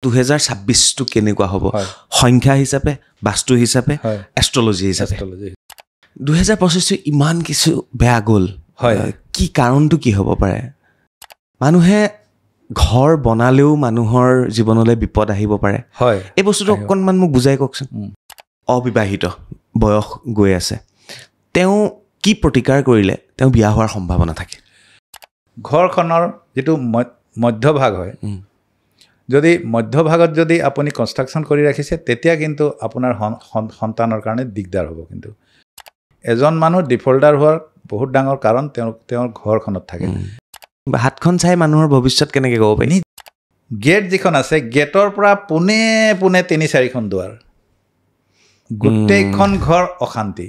2026 টো কেনেকুৱা হ'ব সংখ্যা হিচাপে বাস্তু হিচাপে এষ্ট্ৰলজি হিচাপে 2025 টো ইমান কিছু বেয়া গ'ল কি কাৰণটো কি হ'ব পাৰে মানুহে ঘৰ বনালেও মানুহৰ জীৱনলৈ বিপদ আহিব পাৰে এই বস্তুটো অকণমান মোক বুজাই কওকচোন অবিবাহিত বয়স গৈ আছে তেওঁ কি প্ৰতিকাৰ কৰিলে তেওঁ বিয়া হোৱাৰ সম্ভাৱনা থাকে ঘৰখনৰ যেটো মধ্যভাগ হয় যদি মধ্যভাগত যদি আপুনি কনষ্ট্ৰাকশন কৰি ৰাখিছে তেতিয়া কিন্তু আপোনাৰ সন্তানৰ কাৰণে দিগদাৰ হ'ব কিন্তু এজন মানুহ ডিফল্টাৰ হোৱাৰ বহুত ডাঙৰ কাৰণ তেওঁৰ ঘৰখনত থাকে হাতখন চাই মানুহৰ ভৱিষ্যত কেনেকৈ ক'ব পাৰি গেট যিখন আছে গেটৰ পৰা পুনে 3-4খন দুৱাৰ গোটেইখন ঘৰ অশান্তি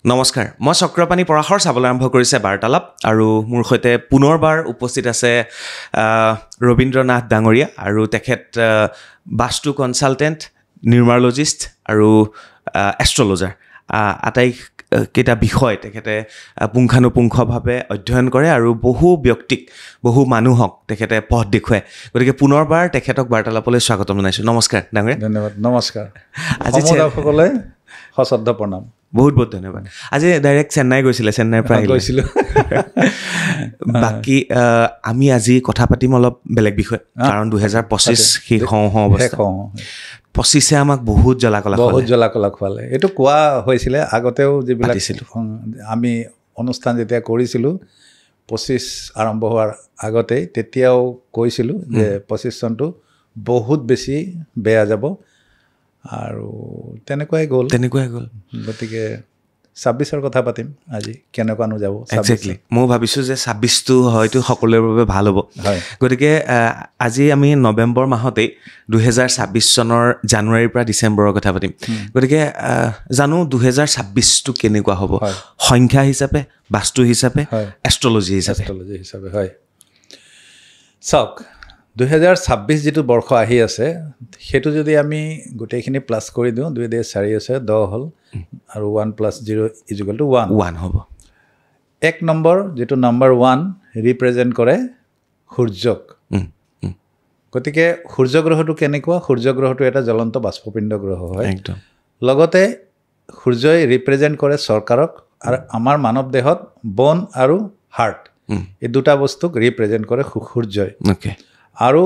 নমস্কাৰ মই চক্ৰপাণী পৰাশৰ চাবলৈ আৰম্ভ কৰিছে বাৰ্তালাপ আৰু মোৰ সৈতে পুনৰবাৰ উপস্থিত আছে ৰবীন্দ্ৰনাথ ডাঙৰীয়া আৰু তেখেত বাস্তু কনসালটেন্ট নিউমাৰলজিষ্ট আৰু এষ্ট্ৰলজাৰ আটাইকেইটা বিষয় তেখেতে পুংখানুপুংখভাৱে অধ্যয়ন কৰে আৰু বহু ব্যক্তিক বহু মানুহক তেখেতে পথ দেখুৱায় গতিকে পুনৰবাৰ তেখেতক বাৰ্তালাপলৈ স্বাগতম জনাইছোঁ নমস্কাৰ ডাঙৰীয়া ধন্যবাদ নমস্কাৰ আজি সকলে সশ্ৰদ্ধ প্ৰণাম বহুত বহুত ধন্যবাদ আজি ডাইৰেক্ট চেন্নাই গৈছিলে চেন্নাইৰ পৰা গৈছিলোঁ বাকী আমি আজি কথা পাতিম অলপ বেলেগ বিষয় কাৰণ 2025 শেষ হওঁ অৱস্থা 25 আমাক বহুত জ্বলা খোৱালে এইটো কোৱা হৈছিলে আগতেও যিবিলাক আমি অনুষ্ঠান যেতিয়া কৰিছিলোঁ 25 আৰম্ভ হোৱাৰ আগতেই তেতিয়াও কৈছিলোঁ যে 25 চনটো বহুত বেছি বেয়া যাব আৰু তেনেকুৱাই গ'ল গতিকে 26ৰ কথা পাতিম আজি কেনেকুৱানো যাব এক্স্যাক্টলি মই ভাবিছোঁ যে 26 টো হয়তো সকলোৰে বাবে ভাল হ'ব গতিকে আজি আমি নৱেম্বৰ মাহতেই 2026 চনৰ জানুৱাৰীৰ পৰা ডিচেম্বৰৰ কথা পাতিম গতিকে জানো 2026 টো কেনেকুৱা হ'ব সংখ্যা হিচাপে বাস্তু হিচাপে এষ্ট্ৰলজি হিচাপে হয় চাওক 2026 যেটো বৰ্ষ আহি আছে হেতু যদি আমি গোটেইখিনি প্লাস কৰি দিও 2 দিয়ে 4 আছে 10 হল আৰু 1 + 0 = 1 হ'ব এক নম্বৰ যেটো নম্বৰ 1 ৰিপ্ৰেজেন্ট কৰে সূৰ্যক গতিকে সূৰ্য গ্ৰহটো কেনেকুৱা সূৰ্য গ্ৰহটো এটা জ্বলন্ত বাষ্পপিণ্ড গ্ৰহ হয় একদম লগতে সূৰ্যই ৰিপ্ৰেজেন্ট কৰে চৰকাৰক আৰু আমাৰ মানৱ দেহত বন আৰু হাৰ্ট এই দুটা বস্তুক ৰিপ্ৰেজেন্ট কৰে সূৰ্যই ওকে আৰু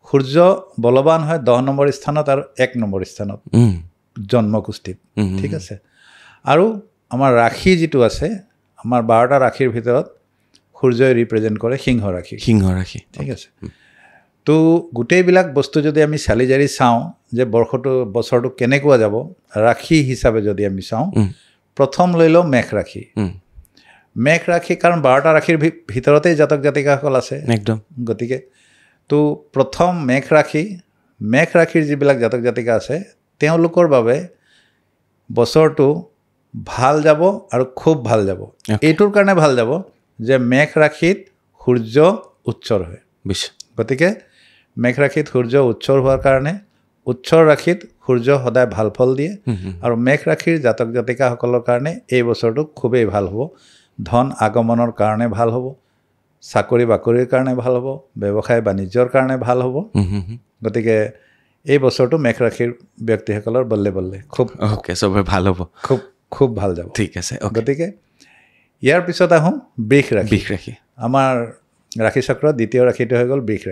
সূৰ্য বলবান হয় 10 নম্বৰ স্থানত আৰু 1 নম্বৰ স্থানত জন্মকুষ্ঠিত ঠিক আছে আৰু আমাৰ ৰাশি যেটো আছে আমাৰ 12টা ৰাশিৰ ভিতৰত সূৰ্যই ৰিপ্ৰেজেন্ট কৰে সিংহ ৰাশি ঠিক আছে তো গোটেইবিলাক বস্তু যদি আমি চালি জাৰি চাওঁ যে বছৰটো কেনেকুৱা যাব ৰাশি হিচাপে যদি আমি চাওঁ প্ৰথম লৈ লও মেঘ ৰাশি কাৰণ 12টা ৰাশিৰ ভিতৰতেই জাতক জাতিকাসকল আছে একদম গতিকে তো প্ৰথম মেঘ ৰাশিৰ যিবিলাক জাতক জাতিকা আছে তেওঁলোকৰ বাবে বছৰটো ভাল যাব আৰু খুব ভাল যাব এইটোৰ কাৰণে ভাল যাব যে মেঘ ৰাশিত সূৰ্য উচ্চৰ হয় গতিকে মেঘ ৰাশিত সূৰ্য উচ্চৰ হোৱাৰ কাৰণে উচ্চৰ ৰাশিত সূৰ্য সদায় ভাল ফল দিয়ে আৰু মেঘ ৰাশিৰ জাতক জাতিকাসকলৰ কাৰণে এই বছৰটো খুবেই ভাল হ'ব ধন আগমনৰ কাৰণে ভাল হ'ব চাকৰি বাকৰিৰ কাৰণে ভাল হ'ব ব্যৱসায় বাণিজ্যৰ কাৰণে ভাল হ'ব গতিকে এই বছৰটো মেঘ ৰাশিৰ ব্যক্তিসকলৰ বল্লে খুব ওকে সবে ভাল হ'ব খুব ভাল যাব ঠিক আছে গতিকে ইয়াৰ পিছত আহোঁ বৃষ ৰাশি আমাৰ ৰাশি চক্ৰ দ্বিতীয় ৰাশিটো হৈ গ'ল বৃষ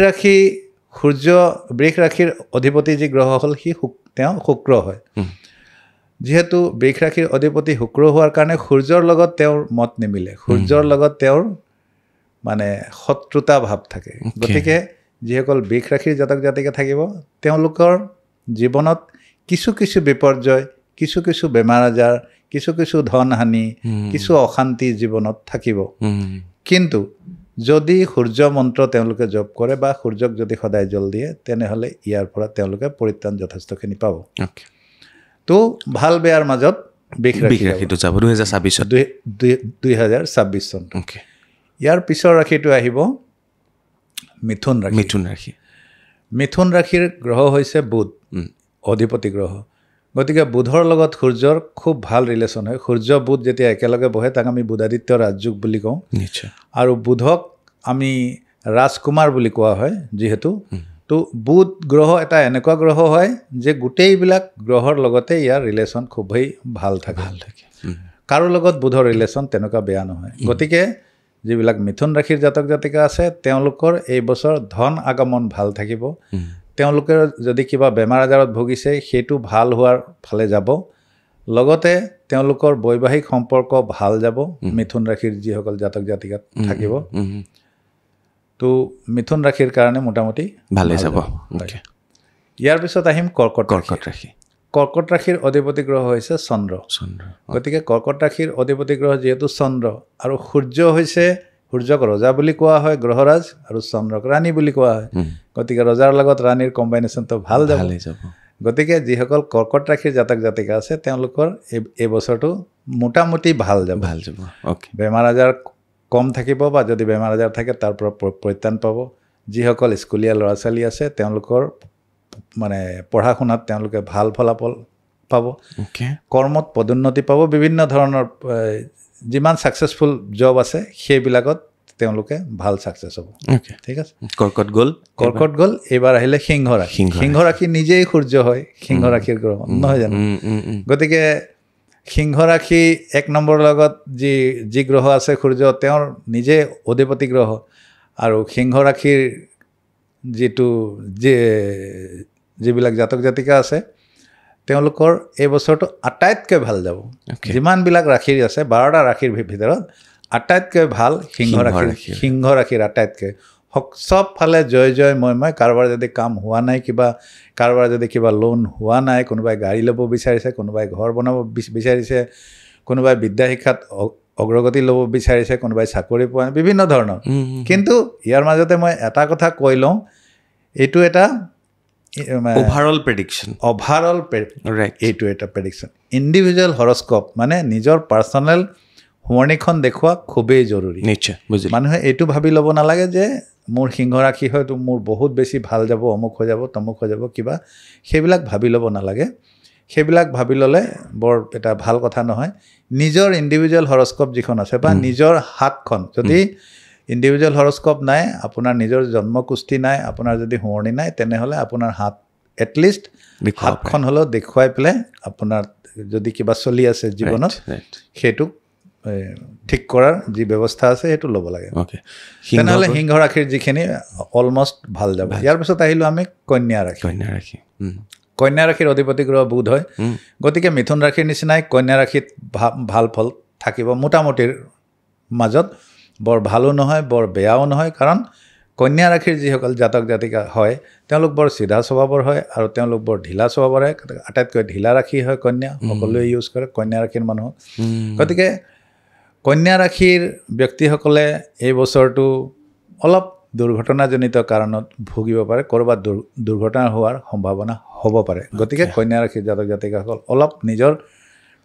ৰাশি সূৰ্য বৃষ ৰাশিৰ অধিপতি যি গ্ৰহ হ'ল তেওঁ শুক্ৰ হয় যেহেতু বৃষ ৰাশিৰ অধিপতি শুক্ৰ হোৱাৰ কাৰণে সূৰ্যৰ লগত তেওঁৰ মত নিমিলে সূৰ্যৰ লগত তেওঁৰ মানে শত্ৰুতা ভাৱ থাকে গতিকে যিসকল বৃষ ৰাশিৰ জাতক জাতিকা থাকিব তেওঁলোকৰ জীৱনত কিছু বিপৰ্যয় কিছু বেমাৰ আজাৰ কিছু ধন হানি কিছু অশান্তি জীৱনত থাকিব কিন্তু যদি সূৰ্য মন্ত্ৰ তেওঁলোকে জপ কৰে বা সূৰ্যক যদি সদায় জল দিয়ে তেনেহলে ইয়াৰ পৰা তেওঁলোকে পৰিত্ৰাণ যথেষ্টখিনি পাব তো ভাল বেয়াৰ মাজত বৃষ ৰাশিটো যাব 2026 চন ওকে ইয়াৰ পিছৰ ৰাশিটো আহিব মিথুন ৰাশি মিথুন ৰাশিৰ গ্ৰহ হৈছে বুধ অধিপতি গ্ৰহ গতিকে বুধৰ লগত সূৰ্যৰ খুব ভাল ৰিলেশ্যন হয় সূৰ্য বুধ যেতিয়া একেলগে বহে তাক আমি বুধাদিত্য ৰাজযোগ বুলি কওঁ নিশ্চয় আৰু বুধক আমি ৰাজকুমাৰ বুলি কোৱা হয় যিহেতু তো বুধ গ্ৰহ এটা এনেকুৱা গ্ৰহ হয় যে গোটেইবিলাক গ্ৰহৰ লগতে ইয়াৰ ৰিলেশ্যন খুবেই ভাল থাকে কাৰো লগত বুধৰ ৰিলেশ্যন তেনেকুৱা বেয়া নহয় গতিকে যিবিলাক মিথুন ৰাশিৰ জাতক জাতিকা আছে তেওঁলোকৰ এই বছৰ ধন আগমন ভাল থাকিব তেওঁলোকে যদি কিবা বেমাৰ আজাৰত ভুগিছে সেইটো ভাল হোৱাৰ ফালে যাব লগতে তেওঁলোকৰ বৈবাহিক সম্পৰ্ক ভাল যাব মিথুন ৰাশিৰ যিসকল জাতক জাতিকা থাকিব তো মিথুন ৰাশিৰ কাৰণে মোটামুটি ভালে যাব ইয়াৰ পিছত আহিম কৰ্কট ৰাশি কৰ্কট ৰাশিৰ অধিপতি গ্ৰহ হৈছে চন্দ্ৰ গতিকে কৰ্কট ৰাশিৰ অধিপতি গ্ৰহ যিহেতু চন্দ্ৰ আৰু সূৰ্য হৈছে সূৰ্যক ৰজা বুলি কোৱা হয় গ্ৰহৰাজ আৰু চন্দ্ৰক ৰাণী বুলি কোৱা হয় গতিকে ৰজাৰ লগত ৰাণীৰ কম্বাইনেশ্যনটো ভাল যাব গতিকে যিসকল কৰ্কট ৰাশিৰ জাতক জাতিকা আছে তেওঁলোকৰ এই বছৰটো মোটামুটি ভাল যাব বেমাৰ আজাৰ কম থাকিব বা যদি বেমাৰ আজাৰ থাকে তাৰ পৰা পৰিত্ৰাণ পাব যিসকল স্কুলীয়া ল'ৰা ছোৱালী আছে তেওঁলোকৰ মানে পঢ়া শুনাত তেওঁলোকে ভাল ফলাফল পাব কৰ্মত পদোন্নতি পাব বিভিন্ন ধৰণৰ যিমান ছাকচেছফুল জব আছে সেইবিলাকত তেওঁলোকে ভাল ছাকচেছ হ'ব ঠিক আছে কৰ্কট গ'ল এইবাৰ আহিলে সিংহ ৰাশি নিজেই সূৰ্য হয় সিংহ ৰাশিৰ গ্ৰহ নহয় জানো গতিকে সিংহ ৰাশি 1 নম্বৰৰ লগত যি গ্ৰহ আছে সূৰ্য তেওঁৰ নিজে অধিপতি গ্ৰহ আৰু সিংহ ৰাশিৰ যিবিলাক জাতক জাতিকা আছে তেওঁলোকৰ এই বছৰটো আটাইতকৈ ভাল যাব যিমানবিলাক ৰাশিৰ আছে 12টা ৰাশিৰ ভিতৰত আটাইতকৈ ভাল সিংহ ৰাশিৰ আটাইতকৈ সব ফালে জয় মই কাৰোবাৰ যদি কাম হোৱা নাই কাৰোবাৰ যদি কিবা লোন হোৱা নাই কোনোবাই গাড়ী ল'ব বিচাৰিছে কোনোবাই ঘৰ বনাব বিচাৰিছে কোনোবাই বিদ্যা শিক্ষাত অগ্ৰগতি ল'ব বিচাৰিছে কোনোবাই চাকৰি পোৱা নাই বিভিন্ন ধৰণৰ কিন্তু ইয়াৰ মাজতে মই এটা কথা কৈ লওঁ এইটো এটা overall prediction এইটো এটা প্ৰেডিকশ্যন ইণ্ডিভিজুৱেল হৰস্কোপ মানে নিজৰ পাৰ্চনেল হোৱনিখন দেখুওৱা খুবেই জৰুৰী নিশ্চয় বুজিলোঁ মানুহে এইটো ভাবি ল'ব নালাগে যে মোৰ সিংহ ৰাশি হয়তো মোৰ বহুত বেছি ভাল যাব অমুক হৈ যাব তমুক হৈ যাব কিবা সেইবিলাক ভাবি ল'ব নালাগে সেইবিলাক ভাবি ল'লে বৰ এটা ভাল কথা নহয় নিজৰ ইণ্ডিভিজুৱেল হৰস্কোপ যিখন আছে বা নিজৰ হাতখন যদি ইণ্ডিভিজুৱেল হৰস্কোপ নাই আপোনাৰ নিজৰ জন্মকুষ্ঠি নাই আপোনাৰ যদি শুৱনি নাই তেনেহ'লে আপোনাৰ হাত এটলিষ্ট হাতখন হ'লেও দেখুৱাই পেলাই আপোনাৰ যদি কিবা চলি আছে জীৱনত সেইটো ঠিক কৰাৰ যি ব্যৱস্থা আছে সেইটো ল'ব লাগে তেনেহ'লে সিংহ ৰাশিৰ যিখিনি অলমষ্ট ভাল যাব ইয়াৰ পিছত আহিলোঁ আমি কন্যা ৰাশিৰ অধিপতি গ্ৰহ বুধ হয় গতিকে মিথুন ৰাশিৰ নিচিনাই কন্যা ৰাশিত ভাল ফল থাকিব মোটামুটিৰ মাজত বৰ ভালো নহয় বৰ বেয়াও নহয় কাৰণ কন্যা ৰাশিৰ যিসকল জাতক জাতিকা হয় তেওঁলোক বৰ চিধা স্বভাৱৰ হয় আৰু তেওঁলোক বৰ ঢিলা স্বভাৱৰ হয় আটাইতকৈ ঢিলা ৰাশি হয় কন্যা সকলোৱে ইউজ কৰে কন্যা ৰাশিৰ মানুহক গতিকে কন্যা ৰাশিৰ ব্যক্তিসকলে এই বছৰটো অলপ দুৰ্ঘটনাজনিত কাৰণত ভুগিব পাৰে ক'ৰবাত দুৰ্ঘটনা হোৱাৰ সম্ভাৱনা হ'ব পাৰে গতিকে কন্যা ৰাশিৰ জাতক জাতিকাসকল অলপ নিজৰ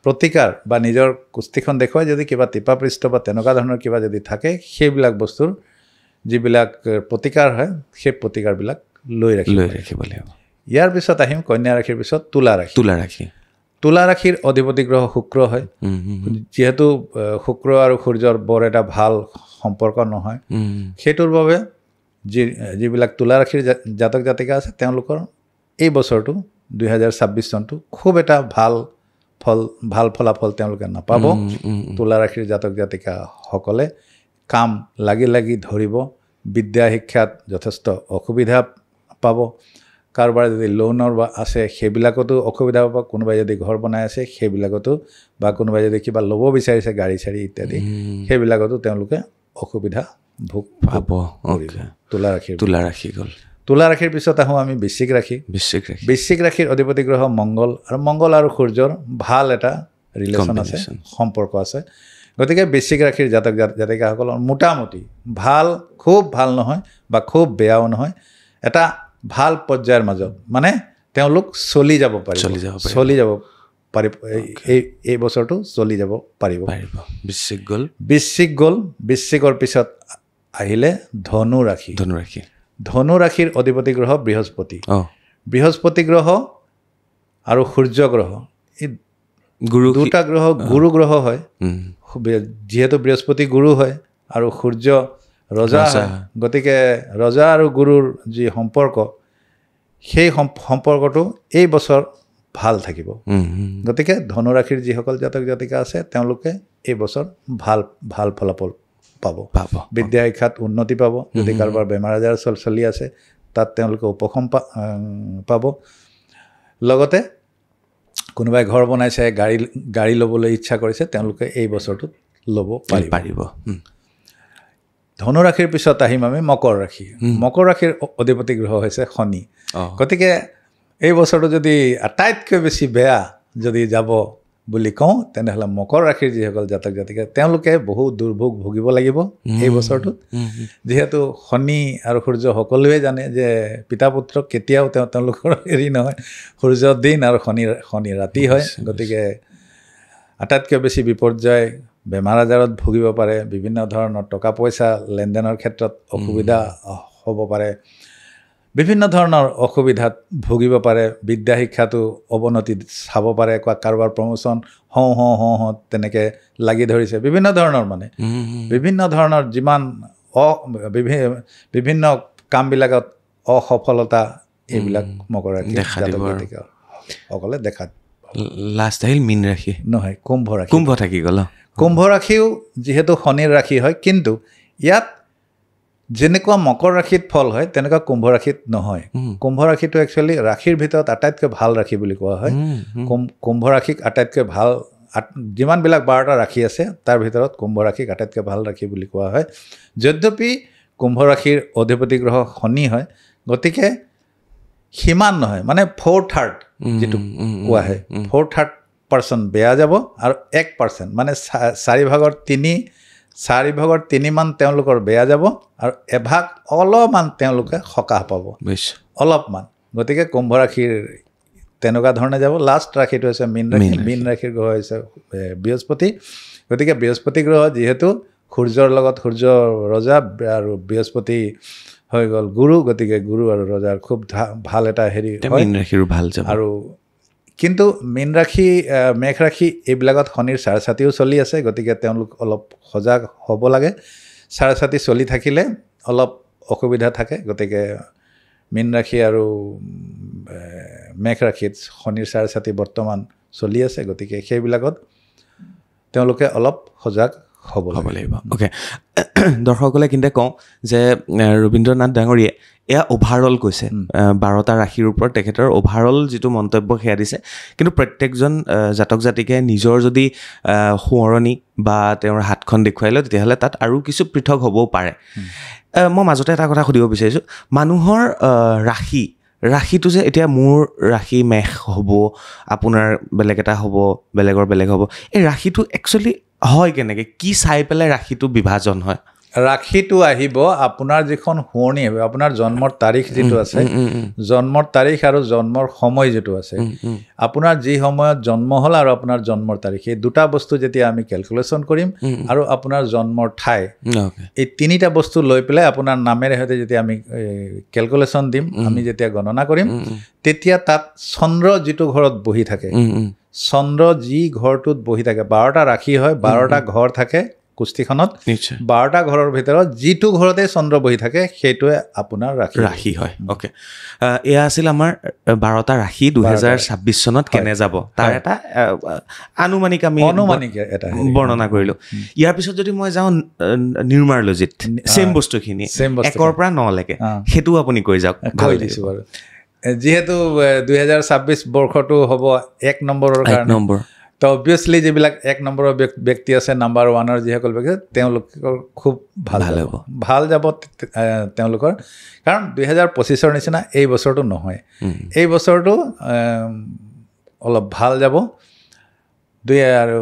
প্ৰতিকাৰ বা নিজৰ কুষ্ঠিখন দেখুৱাই যদি কিবা টিপাপৃষ্ঠ বা তেনেকুৱা ধৰণৰ কিবা যদি থাকে সেইবিলাক বস্তুৰ যিবিলাক প্ৰতিকাৰ হয় সেই প্ৰতিকাৰবিলাক লৈ ৰাখিব লাগিব ইয়াৰ পিছত আহিম কন্যা ৰাশিৰ পিছত তুলা ৰাশিৰ অধিপতি গ্ৰহ শুক্ৰ হয় যিহেতু শুক্ৰ আৰু সূৰ্যৰ বৰ এটা ভাল সম্পৰ্ক নহয় সেইটোৰ বাবে যিবিলাক তুলা ৰাশিৰ জাতক জাতিকা আছে তেওঁলোকৰ এই বছৰটো 2026 চনটো খুব এটা ভাল ফলাফল তেওঁলোকে নাপাব তুলা ৰাশিৰ জাতক জাতিকাসকলে কাম লাগি ধৰিব বিদ্যা শিক্ষাত যথেষ্ট অসুবিধা পাব কাৰোবাৰ যদি লোনৰ আছে সেইবিলাকতো অসুবিধা পাব কোনোবাই যদি ঘৰ বনাই আছে সেইবিলাকতো বা কোনোবাই যদি কিবা ল'ব বিচাৰিছে গাড়ী চাড়ী ইত্যাদি সেইবিলাকতো তেওঁলোকে অসুবিধা ভোগ পাব তুলা ৰাশিৰ পিছত আহোঁ আমি বৃশ্চিক ৰাশিৰ অধিপতি গ্ৰহ মংগল আৰু সূৰ্যৰ ভাল এটা ৰিলেশ্যন আছে সম্পৰ্ক আছে গতিকে বৃশ্চিক ৰাশিৰ জাতক জাতিকাসকলৰ মোটামুটি ভাল খুব ভাল নহয় বা খুব বেয়াও নহয় এটা ভাল পৰ্যায়ৰ মাজত মানে তেওঁলোক চলি যাব পাৰিব এই বছৰটো চলি যাব পাৰিব বৃশ্চিকৰ পিছত আহিলে ধনু ৰাশিৰ অধিপতি গ্ৰহ বৃহস্পতি গ্ৰহ আৰু সূৰ্য গ্ৰহ এই গুৰু দুটা গ্ৰহ গুৰু গ্ৰহ হয় যিহেতু বৃহস্পতি গুৰু হয় আৰু সূৰ্য ৰজা হয় গতিকে ৰজা আৰু গুৰুৰ যি সম্পৰ্ক সেই সম্পৰ্কটো এই বছৰ ভাল থাকিব গতিকে ধনুৰাশিৰ যিসকল জাতক জাতিকা আছে তেওঁলোকে এই বছৰ ভাল ফলাফল পাব বিদ্যা শিক্ষাত উন্নতি পাব যদি কাৰোবাৰ বেমাৰ আজাৰ চলি আছে তাত তেওঁলোকে উপশম পাব লগতে কোনোবাই ঘৰ বনাইছে গাড়ী ল'বলৈ ইচ্ছা কৰিছে তেওঁলোকে এই বছৰটোত ল'ব পাৰিব ধনুৰাশিৰ পিছত আহিম আমি মকৰ ৰাশিৰ অধিপতি গ্ৰহ হৈছে শনি গতিকে এই বছৰটো যদি আটাইতকৈ বেছি বেয়া যদি যাব বুলি কওঁ তেনেহ'লে মকৰ ৰাশিৰ যিসকল জাতক জাতিকা তেওঁলোকে বহু দুৰ্ভোগ ভুগিব লাগিব এই বছৰটোত যিহেতু শনি আৰু সূৰ্য সকলোৱে জানে যে পিতা পুত্ৰক কেতিয়াও তেওঁলোকৰ হেৰি নহয় সূৰ্যৰ দিন আৰু শনি ৰাতি হয় গতিকে আটাইতকৈ বেছি বিপৰ্যয় বেমাৰ আজাৰত ভুগিব পাৰে বিভিন্ন ধৰণৰ টকা পইচা লেনদেনৰ ক্ষেত্ৰত অসুবিধা হ'ব পাৰে বিভিন্ন ধৰণৰ অসুবিধাত ভুগিব পাৰে বিদ্যা শিক্ষাটো অৱনতি চাব পাৰে কাৰোবাৰ প্ৰমোচন হওঁ তেনেকৈ লাগি ধৰিছে বিভিন্ন ধৰণৰ মানে বিভিন্ন ধৰণৰ যিমান বিভিন্ন কামবিলাকত অসফলতা এইবিলাক মকৰ ৰাশি সকলে দেখা লাষ্ট আহিল মীন ৰাশি নহয় কুম্ভ থাকি গ'ল কুম্ভ ৰাশিও যিহেতু শনিৰ ৰাশি হয় কিন্তু ইয়াত যেনেকুৱা মকৰ ৰাশিত ফল হয় তেনেকুৱা কুম্ভ ৰাশিত নহয় কুম্ভ ৰাশিটো একচুৱেলি ৰাশিৰ ভিতৰত আটাইতকৈ ভাল ৰাশি বুলি কোৱা হয় কুম্ভ ৰাশিক আটাইতকৈ ভাল যিমানবিলাক 12টা ৰাশি আছে তাৰ ভিতৰত কুম্ভ ৰাশিক আটাইতকৈ ভাল ৰাশি বুলি কোৱা হয় যদ্যপি কুম্ভ ৰাশিৰ অধিপতি গ্ৰহ শনি হয় গতিকে সিমান নহয় মানে 4/3 যিটো কোৱা হয় 4/3% বেয়া যাব আৰু 1% মানে 4/3 মান তেওঁলোকৰ বেয়া যাব আৰু এভাগ অলপমান তেওঁলোকে সকাহ পাব অলপমান গতিকে কুম্ভ ৰাশিৰ তেনেকুৱা ধৰণে যাব লাষ্ট ৰাশিটো হৈছে মীন ৰাশিৰ গ্ৰহ হৈছে বৃহস্পতি গতিকে বৃহস্পতি গ্ৰহ যিহেতু সূৰ্যৰ লগত সূৰ্য ৰজা আৰু বৃহস্পতি হৈ গ'ল গুৰু গতিকে গুৰু আৰু ৰজাৰ খুব ভাল এটা হেৰি মীন ৰাশিৰো ভাল যাব আৰু কিন্তু মীন ৰাশি মেঘ ৰাশি এইবিলাকত শনিৰ চাৰচাতিও চলি আছে গতিকে তেওঁলোক অলপ সজাগ হ'ব লাগে চাৰচাতি চলি থাকিলে অলপ অসুবিধা থাকে গতিকে মীন ৰাশি আৰু মেঘ ৰাশিত শনিৰ চাৰচাতি বৰ্তমান চলি আছে গতিকে সেইবিলাকত তেওঁলোকে অলপ সজাগ হ'ব লাগিব অ'কে দৰ্শকসকলে কিন্তু কওঁ যে ৰবীন্দ্ৰনাথ ডাঙৰীয়ে এয়া অভাৰঅল কৈছে 12টা ৰাশিৰ ওপৰত তেখেতৰ অভাৰঅল যিটো মন্তব্য সেয়া দিছে কিন্তু প্ৰত্যেকজন জাতক জাতিকে নিজৰ যদি সোঁৱৰণি বা তেওঁৰ হাতখন দেখুৱাই লয় তেতিয়াহ'লে তাত আৰু কিছু পৃথক হ'বও পাৰে মই মাজতে এটা কথা সুধিব বিচাৰিছোঁ মানুহৰ ৰাশিটো যে এতিয়া মোৰ ৰাশি মেঘ হ'ব আপোনাৰ বেলেগ এটা হ'ব বেলেগৰ বেলেগ হ'ব এই ৰাশিটো একচুৱেলি হয় কেনেকৈ কি চাই পেলাই ৰাশিটো বিভাজন হয় ৰাশিটো আহিব আপোনাৰ যিখন শুৱনি আহিব আপোনাৰ জন্মৰ তাৰিখ যিটো আছে জন্মৰ তাৰিখ আৰু জন্মৰ সময় যিটো আছে আপোনাৰ যি সময়ত জন্ম হ'ল আৰু আপোনাৰ জন্মৰ তাৰিখ এই দুটা বস্তু যেতিয়া আমি কেলকুলেশ্যন কৰিম আৰু আপোনাৰ জন্মৰ ঠাই এই তিনিটা বস্তু লৈ পেলাই আপোনাৰ নামেৰে সৈতে যেতিয়া আমি কেলকুলেশ্যন দিম আমি যেতিয়া গণনা কৰিম তেতিয়া তাত চন্দ্ৰ যিটো ঘৰত বহি থাকে চন্দ্ৰ যি ঘৰটোত বহি থাকে 12টা ৰাশি হয় 12টা ঘৰ থাকে কুস্তিখনত 12টা ঘৰৰ ভিতৰত যিটো ঘৰতে চন্দ্ৰ বহি থাকে সেইটোৱে আপোনাৰ ৰাশি হয় অ'কে এয়া আছিল আমাৰ 12টা ৰাশি 2026 চনত কেনে যাব তাৰ এটা আনুমানিক এটা বৰ্ণনা কৰিলোঁ ইয়াৰ পিছত যদি মই যাওঁ নিউমাৰলজিত চেম বস্তুখিনি 1ৰ পৰা 9 লৈকে সেইটো আপুনি কৈ যাওক কৈ দিছোঁ বাৰু যিহেতু 2026 বৰ্ষটো হ'ব 1 নম্বৰৰ কাৰণে তো অবভিয়াছলি যিবিলাক 1 নম্বৰৰ ব্যক্তি আছে নাম্বাৰ 1ৰ যিসকল ব্যক্তি তেওঁলোকৰ খুব ভাল যাব তেওঁলোকৰ কাৰণ 2025ৰ নিচিনা এই বছৰটো নহয় এই বছৰটো অলপ ভাল যাব আৰু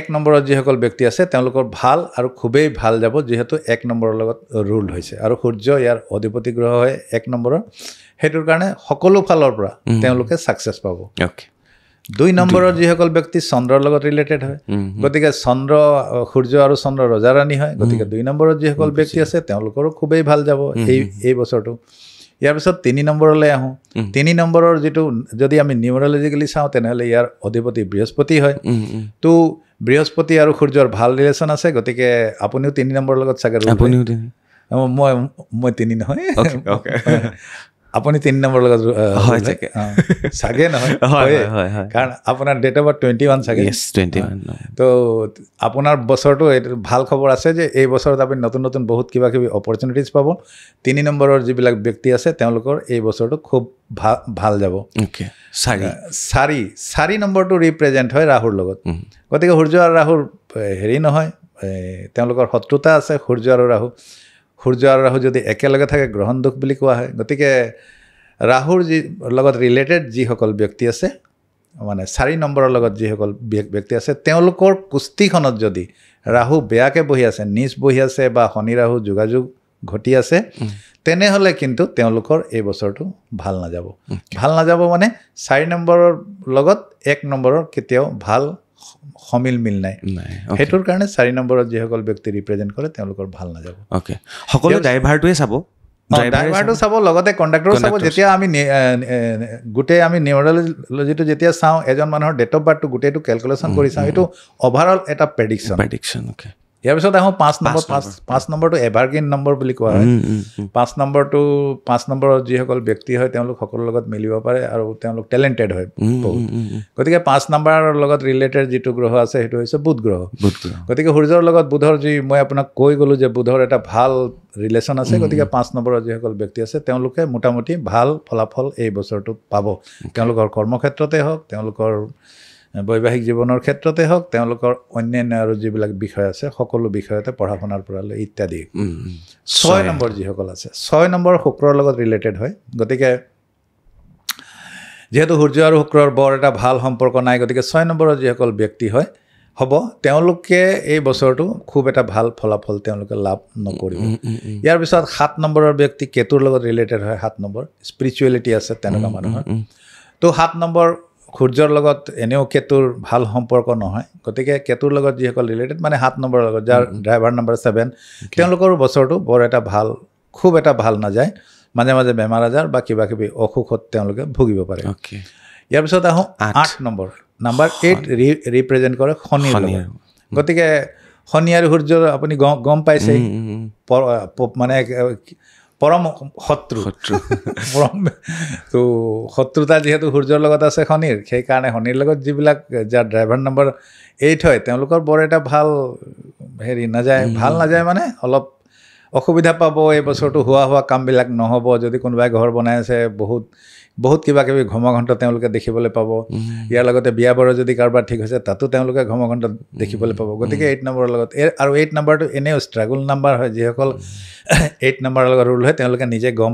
1 নম্বৰৰ যিসকল ব্যক্তি আছে তেওঁলোকৰ ভাল আৰু খুবেই ভাল যাব যিহেতু 1 নম্বৰৰ লগত ৰুল হৈছে আৰু সূৰ্য ইয়াৰ অধিপতি গ্ৰহ হয় 1 নম্বৰৰ সেইটোৰ কাৰণে সকলো ফালৰ পৰা তেওঁলোকে ছাকচেছ পাব 2 নম্বৰৰ যিসকল ব্যক্তি চন্দ্ৰৰ লগত ৰিলেটেড হয় গতিকে সূৰ্য আৰু চন্দ্ৰ ৰজা ৰাণী হয় গতিকে 2 নম্বৰৰ যিসকল ব্যক্তি আছে তেওঁলোকৰো খুবেই ভাল যাব এই বছৰটো ইয়াৰ পিছত 3 নম্বৰলৈ আহোঁ 3 নম্বৰৰ যিটো যদি আমি নিউমেৰলজিকেলি চাওঁ তেনেহ'লে ইয়াৰ অধিপতি বৃহস্পতি হয় তো বৃহস্পতি আৰু সূৰ্যৰ ভাল ৰিলেশ্যন আছে গতিকে আপুনিও 3 নম্বৰৰ লগত চাগে মই 3 নহয় আপুনি 3 নম্বৰৰ লগত হয় চাগে নহয় কাৰণ আপোনাৰ ডেট অফ বাৰ্থ 21 চাগে তো আপোনাৰ বছৰটো ভাল খবৰ আছে যে এই বছৰত আপুনি নতুন নতুন বহুত কিবা কিবি অপৰচুনিটিজ পাব 3 নম্বৰৰ যিবিলাক ব্যক্তি আছে তেওঁলোকৰ এই বছৰটো খুব ভাল যাব 4 নম্বৰটো ৰিপ্ৰেজেণ্ট হয় ৰাহুৰ লগত গতিকে সূৰ্য আৰু ৰাহুৰ হেৰি নহয় তেওঁলোকৰ শত্ৰুতা আছে সূৰ্য আৰু ৰাহু যদি একেলগে থাকে গ্ৰহণ দোষ বুলি কোৱা হয় গতিকে ৰাহুৰ লগত ৰিলেটেড যিসকল ব্যক্তি আছে মানে 4 নম্বৰৰ লগত যিসকল ব্যক্তি আছে তেওঁলোকৰ কুস্তিখনত যদি ৰাহু বেয়াকৈ বহি আছে নিজ বহি আছে বা শনি ৰাহু যোগাযোগ ঘটি আছে তেনেহ'লে কিন্তু তেওঁলোকৰ এই বছৰটো ভাল নাযাব মানে 4 নম্বৰৰ লগত 1 নম্বৰৰ কেতিয়াও ভাল সমিল মিল নাই সেইটোৰ কাৰণে 4 নম্বৰত যিসকল ব্যক্তি ৰিপ্ৰেজেণ্ট কৰে তেওঁলোকৰ ভাল নাযাব সকলো ড্ৰাইভাৰটোৱে চাব ড্ৰাইভাৰটো চাব লগতে কণ্ডাক্টৰো চাব যেতিয়া আমি গোটেই আমি নিউমেৰলজিটো যেতিয়া চাওঁ এজন মানুহৰ ডেট অফ বাৰ্থটো গোটেইটো কেলকুলেশ্যন কৰি চাওঁ এইটো অভাৰঅল এটা প্ৰেডিকশ্যন ইয়াৰ পিছত আহোঁ 5 নম্বৰটো এভাৰগ্ৰীণ নম্বৰ বুলি কোৱা হয় 5 নম্বৰৰ যিসকল ব্যক্তি হয় তেওঁলোক সকলোৰ লগত মিলিব পাৰে আৰু তেওঁলোক টেলেণ্টেড হয় বহুত গতিকে 5 নম্বৰৰ লগত ৰিলেটেড যিটো গ্ৰহ আছে সেইটো হৈছে বুধ গ্ৰহ গতিকে সূৰ্যৰ লগত বুধৰ যি মই আপোনাক কৈ গ'লোঁ যে বুধৰ এটা ভাল ৰিলেশ্যন আছে গতিকে 5 নম্বৰৰ যিসকল ব্যক্তি আছে তেওঁলোকে মোটামুটি ভাল ফলাফল এই বছৰটোত পাব তেওঁলোকৰ কৰ্মক্ষেত্ৰতে হওক তেওঁলোকৰ বৈবাহিক জীৱনৰ ক্ষেত্ৰতে হওক তেওঁলোকৰ অন্যান্য আৰু যিবিলাক বিষয় আছে সকলো বিষয়তে পঢ়া শুনাৰ পৰা লৈ ইত্যাদি 6 নম্বৰ যিসকল আছে 6 নম্বৰ শুক্ৰৰ লগত ৰিলেটেড হয় গতিকে যিহেতু সূৰ্য আৰু শুক্ৰৰ বৰ এটা ভাল সম্পৰ্ক নাই গতিকে 6 নম্বৰৰ যিসকল ব্যক্তি হয় হ'ব তেওঁলোকে এই বছৰটো খুব এটা ভাল ফলাফল তেওঁলোকে লাভ নকৰিব ইয়াৰ পিছত 7 নম্বৰৰ ব্যক্তি কেতুৰ লগত ৰিলেটেড হয় 7 নম্বৰ স্পিৰিচুৱেলিটি আছে তেনেকুৱা মানুহৰ তো 7 নম্বৰ সূৰ্যৰ লগত এনেও কেতুৰ ভাল সম্পৰ্ক নহয় গতিকে কেতুৰ লগত যিসকল ৰিলেটেড মানে 7 নম্বৰৰ লগত যাৰ ড্ৰাইভাৰ নম্বৰ 7 তেওঁলোকৰ বছৰটো বৰ এটা ভাল খুব এটা ভাল নাযায় মাজে মাজে বেমাৰ আজাৰ বা কিবা কিবি অসুখত তেওঁলোকে ভুগিব পাৰে ইয়াৰ পিছত আহোঁ 8 নম্বৰ 8 ৰিপ্ৰেজেণ্ট কৰে শনিৰ গতিকে শনি আৰু সূৰ্য আপুনি গম পাইছে মানে পৰম শত্ৰু তো শত্ৰুতা যিহেতু সূৰ্যৰ লগত আছে শনিৰ সেইকাৰণে শনিৰ লগত যিবিলাক যাৰ ড্ৰাইভাৰ নম্বৰ 8 হয় তেওঁলোকৰ বৰ এটা ভাল ভাল নাযায় মানে অলপ অসুবিধা পাব এই বছৰটো হোৱা কামবিলাক নহ'ব যদি কোনোবাই ঘৰ বনাই আছে বহুত কিবা কিবি ঘমঘণ্ট তেওঁলোকে দেখিবলৈ পাব ইয়াৰ লগতে বিয়া বাৰু যদি কাৰোবাৰ ঠিক হৈছে তাতো তেওঁলোকে ঘমঘণ্ট দেখিবলৈ পাব গতিকে 8 নম্বৰৰ লগত আৰু 8 নম্বৰটো এনেও ষ্ট্ৰাগল নম্বৰ হয় যিসকল 8 নম্বৰৰ লগত ৰুল হয় তেওঁলোকে নিজে গম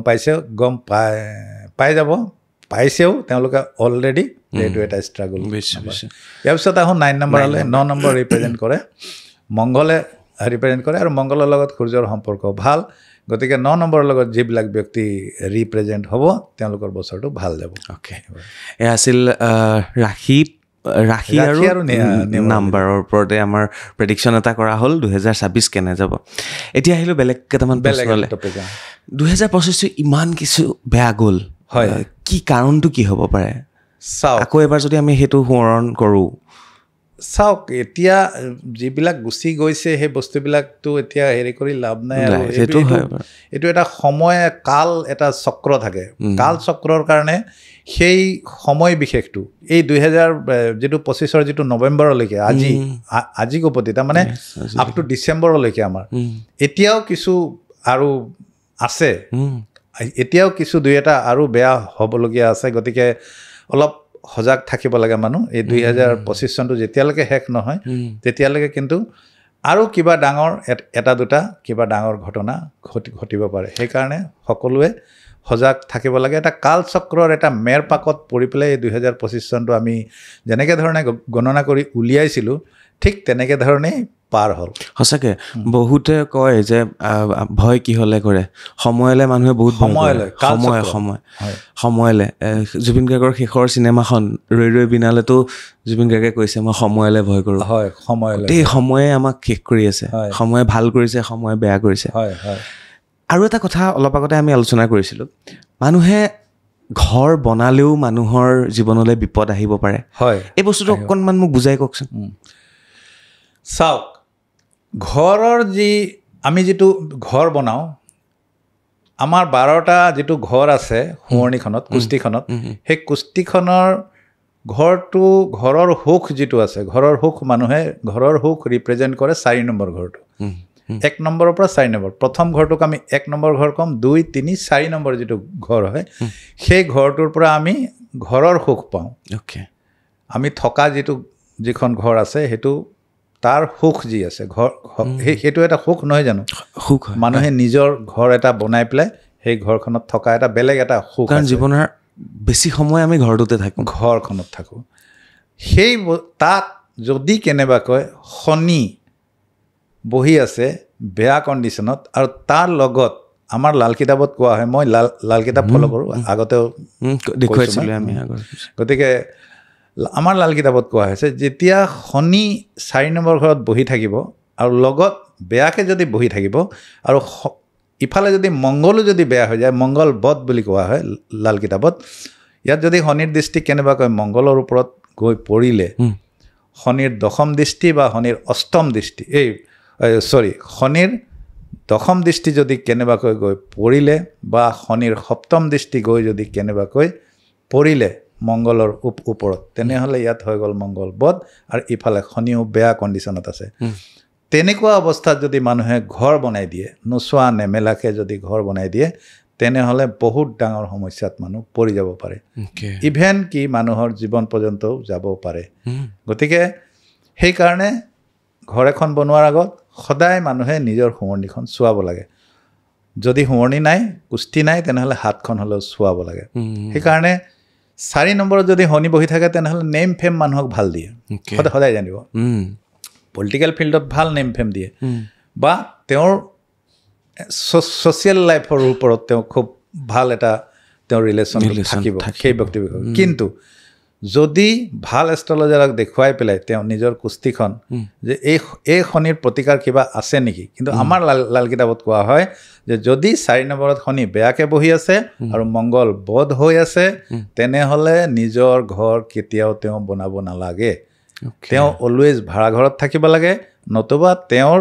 পাইছেও তেওঁলোকে অলৰেডি এইটো এটা ষ্ট্ৰাগল ইয়াৰ পিছত আহোঁ 9 নম্বৰলৈ 9 নম্বৰ ৰিপ্ৰেজেণ্ট কৰে মংগলে ৰিপ্ৰেজেণ্ট কৰে আৰু মংগলৰ লগত সূৰ্যৰ সম্পৰ্ক ভাল গতিকে 9 নম্বৰৰ লগত যিবিলাক ব্যক্তি ৰিপ্ৰেজেণ্ট হ'ব তেওঁলোকৰ বছৰটো ভাল যাব এয়া আছিল ৰাশি আৰু নাম্বাৰৰ ওপৰতে আমাৰ প্ৰেডিকশ্যন এটা কৰা হ'ল 2026 কেনে যাব এতিয়া আহিলোঁ বেলেগ কেইটামান প্ৰশ্নলৈ 2025টো ইমান কিছু বেয়া গ'ল হয় কি কাৰণটো কি হ'ব পাৰে চাওক আকৌ এবাৰ যদি আমি সেইটো সোঁৱৰণ কৰোঁ চাওক এতিয়া যিবিলাক গুচি গৈছে সেই বস্তুবিলাকতো এতিয়া হেৰি কৰি লাভ নাই আৰু এইটো এটা সময় কাল এটা চক্ৰ থাকে কাল চক্ৰৰ কাৰণে সেই সময় বিশেষটো এই 2025 যিটো নৱেম্বৰলৈকে আজি গপতি তাৰমানে আপ টু ডিচেম্বৰলৈকে আমাৰ এতিয়াও কিছু আৰু আছে এতিয়াও কিছু দুই এটা আৰু বেয়া হ'বলগীয়া আছে গতিকে অলপ সজাগ থাকিব লাগে মানুহ এই 2025 চনটো যেতিয়ালৈকে শেষ নহয় তেতিয়ালৈকে কিন্তু আৰু কিবা ডাঙৰ এটা দুটা কিবা ডাঙৰ ঘটনা ঘটিব পাৰে সেইকাৰণে সকলোৱে সজাগ থাকিব লাগে এটা কাল চক্ৰৰ এটা মেৰ পাকত পৰি পেলাই এই 2025 চনটো আমি যেনেকৈ ধৰণে গণনা কৰি উলিয়াইছিলোঁ ঠিক তেনেকৈ ধৰণেই পাৰ হ'ল সঁচাকৈ বহুতে কয় যে ভয় কিহলে কৰে সময়লৈ মানুহে বহুত সময়লৈ জুবিন গাৰ্গৰ শেষৰ চিনেমাখন ৰৈ ৰৈ বিনালেতো জুবিন গাৰ্গে কৈছে মই সময়লৈ ভয় কৰোঁ হয় সময়লৈ এই সময়ে আমাক শেষ কৰি আছে সময়ে ভাল কৰিছে সময়ে বেয়া কৰিছে আৰু এটা কথা অলপ আগতে আমি আলোচনা কৰিছিলোঁ মানুহে ঘৰ বনালেও মানুহৰ জীৱনলৈ বিপদ আহিব পাৰে হয় এই বস্তুটো অকণমান মোক বুজাই কওকচোন চাওক ঘৰৰ আমি যিটো ঘৰ বনাওঁ আমাৰ 12টা যিটো ঘৰ আছে সোঁৱৰণিখনত কুস্তিখনত সেই কুস্তিখনৰ ঘৰৰ সুখ যিটো আছে ঘৰৰ সুখ মানুহে ঘৰৰ সুখ ৰিপ্ৰেজেণ্ট কৰে 4 নম্বৰ ঘৰটো 1 নম্বৰৰ পৰা 4 নম্বৰ প্ৰথম ঘৰটোক আমি 1 নম্বৰ ঘৰ কম 2 3 4 নম্বৰ যিটো ঘৰ হয় সেই ঘৰটোৰ পৰা আমি ঘৰৰ সুখ পাওঁ আমি থকা যিখন ঘৰ আছে সেইটো তাৰ সুখ যি আছে ঘৰ সেইটো এটা সুখ নহয় জানো সুখ মানুহে নিজৰ ঘৰ এটা বনাই পেলাই সেই ঘৰখনত থকা এটা বেলেগ এটা সুখ কাৰণ জীৱনৰ বেছি সময় আমি ঘৰখনত থাকোঁ সেই তাত যদি কেনেবাকৈ শনি বহি আছে বেয়া কণ্ডিশ্যনত আৰু তাৰ লগত আমাৰ লাল কিতাপত কোৱা হয় মই লাল কিতাপ ফ'ল' কৰোঁ আগতেও দেখুৱাইছিলোঁ আমি গতিকে আমাৰ লাল কিতাপত কোৱা হৈছে যেতিয়া শনি 4 নম্বৰ ঘৰত বহি থাকিব আৰু লগত বেয়াকৈ যদি বহি থাকিব আৰু ইফালে যদি মংগলো যদি বেয়া হৈ যায় মংগল বধ বুলি কোৱা হয় লাল কিতাপত ইয়াত যদি শনিৰ দৃষ্টি কেনেবাকৈ মংগলৰ ওপৰত গৈ পৰিলে শনিৰ 10ম দৃষ্টি বা শনিৰ 8ম দৃষ্টি শনিৰ 10ম দৃষ্টি যদি কেনেবাকৈ গৈ পৰিলে বা শনিৰ 7ম দৃষ্টি গৈ যদি কেনেবাকৈ পৰিলে মংগলৰ ওপৰত তেনেহ'লে ইয়াত হৈ গ'ল মংগল বধ আৰু ইফালে শনিও বেয়া কণ্ডিশ্যনত আছে তেনেকুৱা অৱস্থাত যদি মানুহে ঘৰ বনাই দিয়ে নোচোৱা নেমেলাকৈ যদি ঘৰ বনাই দিয়ে তেনেহ'লে বহুত ডাঙৰ সমস্যাত মানুহ পৰি যাব পাৰে ইভেন কি মানুহৰ জীৱন পৰ্যন্তও যাব পাৰে গতিকে সেইকাৰণে ঘৰ এখন বনোৱাৰ আগত সদায় মানুহে নিজৰ সোঁৱৰণিখন চোৱাব লাগে যদি সোঁৱৰণি নাই কুস্তি নাই তেনেহ'লে হাতখন হ'লেও চোৱাব লাগে সেইকাৰণে 4 নম্বৰত যদি শনি বহি থাকে তেনেহ'লে নেম ফেম মানুহক ভাল দিয়ে সদায় জানিব পলিটিকেল ফিল্ডত ভাল নেম ফেম দিয়ে বা তেওঁৰ ছ'চিয়েল লাইফৰ ওপৰত তেওঁ খুব ভাল এটা তেওঁৰ ৰিলেশ্যন থাকিব সেই ব্যক্তিৰ বিষয়ে কিন্তু যদি ভাল এষ্ট্ৰলজাৰক দেখুৱাই পেলাই তেওঁ নিজৰ কুস্তিখন যে এই শনিৰ প্ৰতিকাৰ কিবা আছে নেকি কিন্তু আমাৰ লাল কিতাপত কোৱা হয় যে যদি 4 নম্বৰত শনি বেয়াকৈ বহি আছে আৰু মংগল বধ হৈ আছে তেনেহ'লে নিজৰ ঘৰ কেতিয়াও তেওঁ বনাব নালাগে তেওঁ অলৱেজ ভাড়া ঘৰত থাকিব লাগে নতুবা তেওঁৰ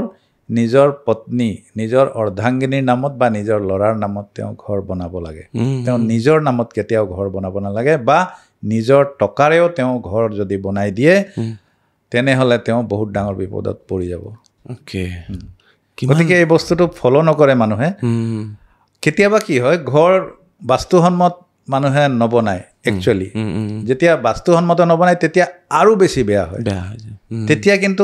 নিজৰ পত্নী নিজৰ অৰ্ধাংগিনীৰ নামত বা নিজৰ ল'ৰাৰ নামত তেওঁ ঘৰ বনাব লাগে তেওঁ নিজৰ নামত কেতিয়াও ঘৰ বনাব নালাগে বা নিজৰ টকাৰেও তেওঁ ঘৰ যদি বনাই দিয়ে তেনেহ'লে তেওঁ বহুত ডাঙৰ বিপদত পৰি যাব গতিকে এই বস্তুটো ফ'ল' নকৰে মানুহে কেতিয়াবা কি হয় ঘৰ বাস্তুসন্মত মানুহে নবনায় একচুৱেলি যেতিয়া বাস্তুসন্মত নবনায় তেতিয়া আৰু বেছি বেয়া হয় তেতিয়া কিন্তু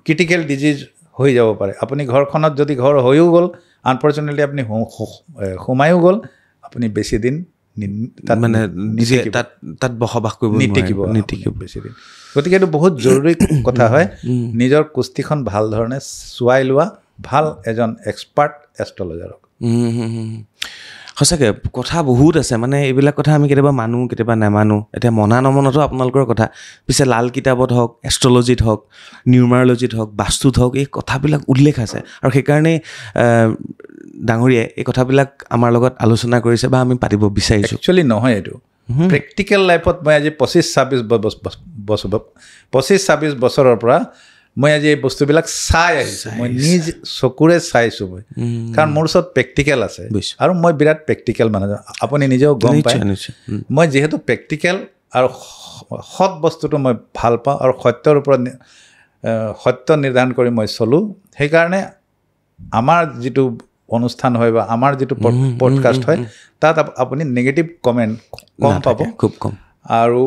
ক্ৰিটিকেল ডিজিজ হৈ যাব পাৰে আপুনি ঘৰখনত যদি ঘৰ হৈও গ'ল আনফৰ্চুনেটলি আপুনি সোমায়ো গ'ল আপুনি বেছি দিন তাত মানে নিজে তাত বসবাস কৰিব নিতিকিব বেছি দিন গতিকে এইটো বহুত জৰুৰী কথা হয় নিজৰ কুস্তিখন ভাল ধৰণে চোৱাই লোৱা ভাল এজন এক্সপাৰ্ট এষ্ট্ৰলজাৰক সঁচাকৈ কথা বহুত আছে মানে এইবিলাক কথা আমি কেতিয়াবা মানো কেতিয়াবা নামানো এতিয়া মনা নমনাটো আপোনালোকৰ কথা পিছে লাল কিতাপত হওক এষ্ট্ৰলজিত হওক নিউমাৰলজিত হওক বাস্তুত হওক এই কথাবিলাক উল্লেখ আছে আৰু সেইকাৰণেই ডাঙৰীয়াই এই কথাবিলাক আমাৰ লগত আলোচনা কৰিছে বা আমি পাতিব বিচাৰিছোঁ একচুৱেলি নহয় এইটো প্ৰেক্টিকেল লাইফত মই আজি 25-26 বছৰৰ পৰা মই আজি এই বস্তুবিলাক চাই আহিছোঁ মই নিজ চকুৰে চাইছোঁ মই কাৰণ মোৰ ওচৰত প্ৰেক্টিকেল আছে আৰু মই বিৰাট প্ৰেক্টিকেল মানুহ আপুনি নিজেও গম পায় মই যিহেতু প্ৰেক্টিকেল আৰু সৎ বস্তুটো মই ভাল পাওঁ আৰু সত্যৰ ওপৰত সত্য নিৰ্ধাৰণ কৰি মই চলোঁ সেইকাৰণে আমাৰ যিটো অনুষ্ঠান হয় বা আমাৰ যিটো পডকাষ্ট হয় তাত আপুনি নিগেটিভ কমেণ্ট কম পাব খুব কম আৰু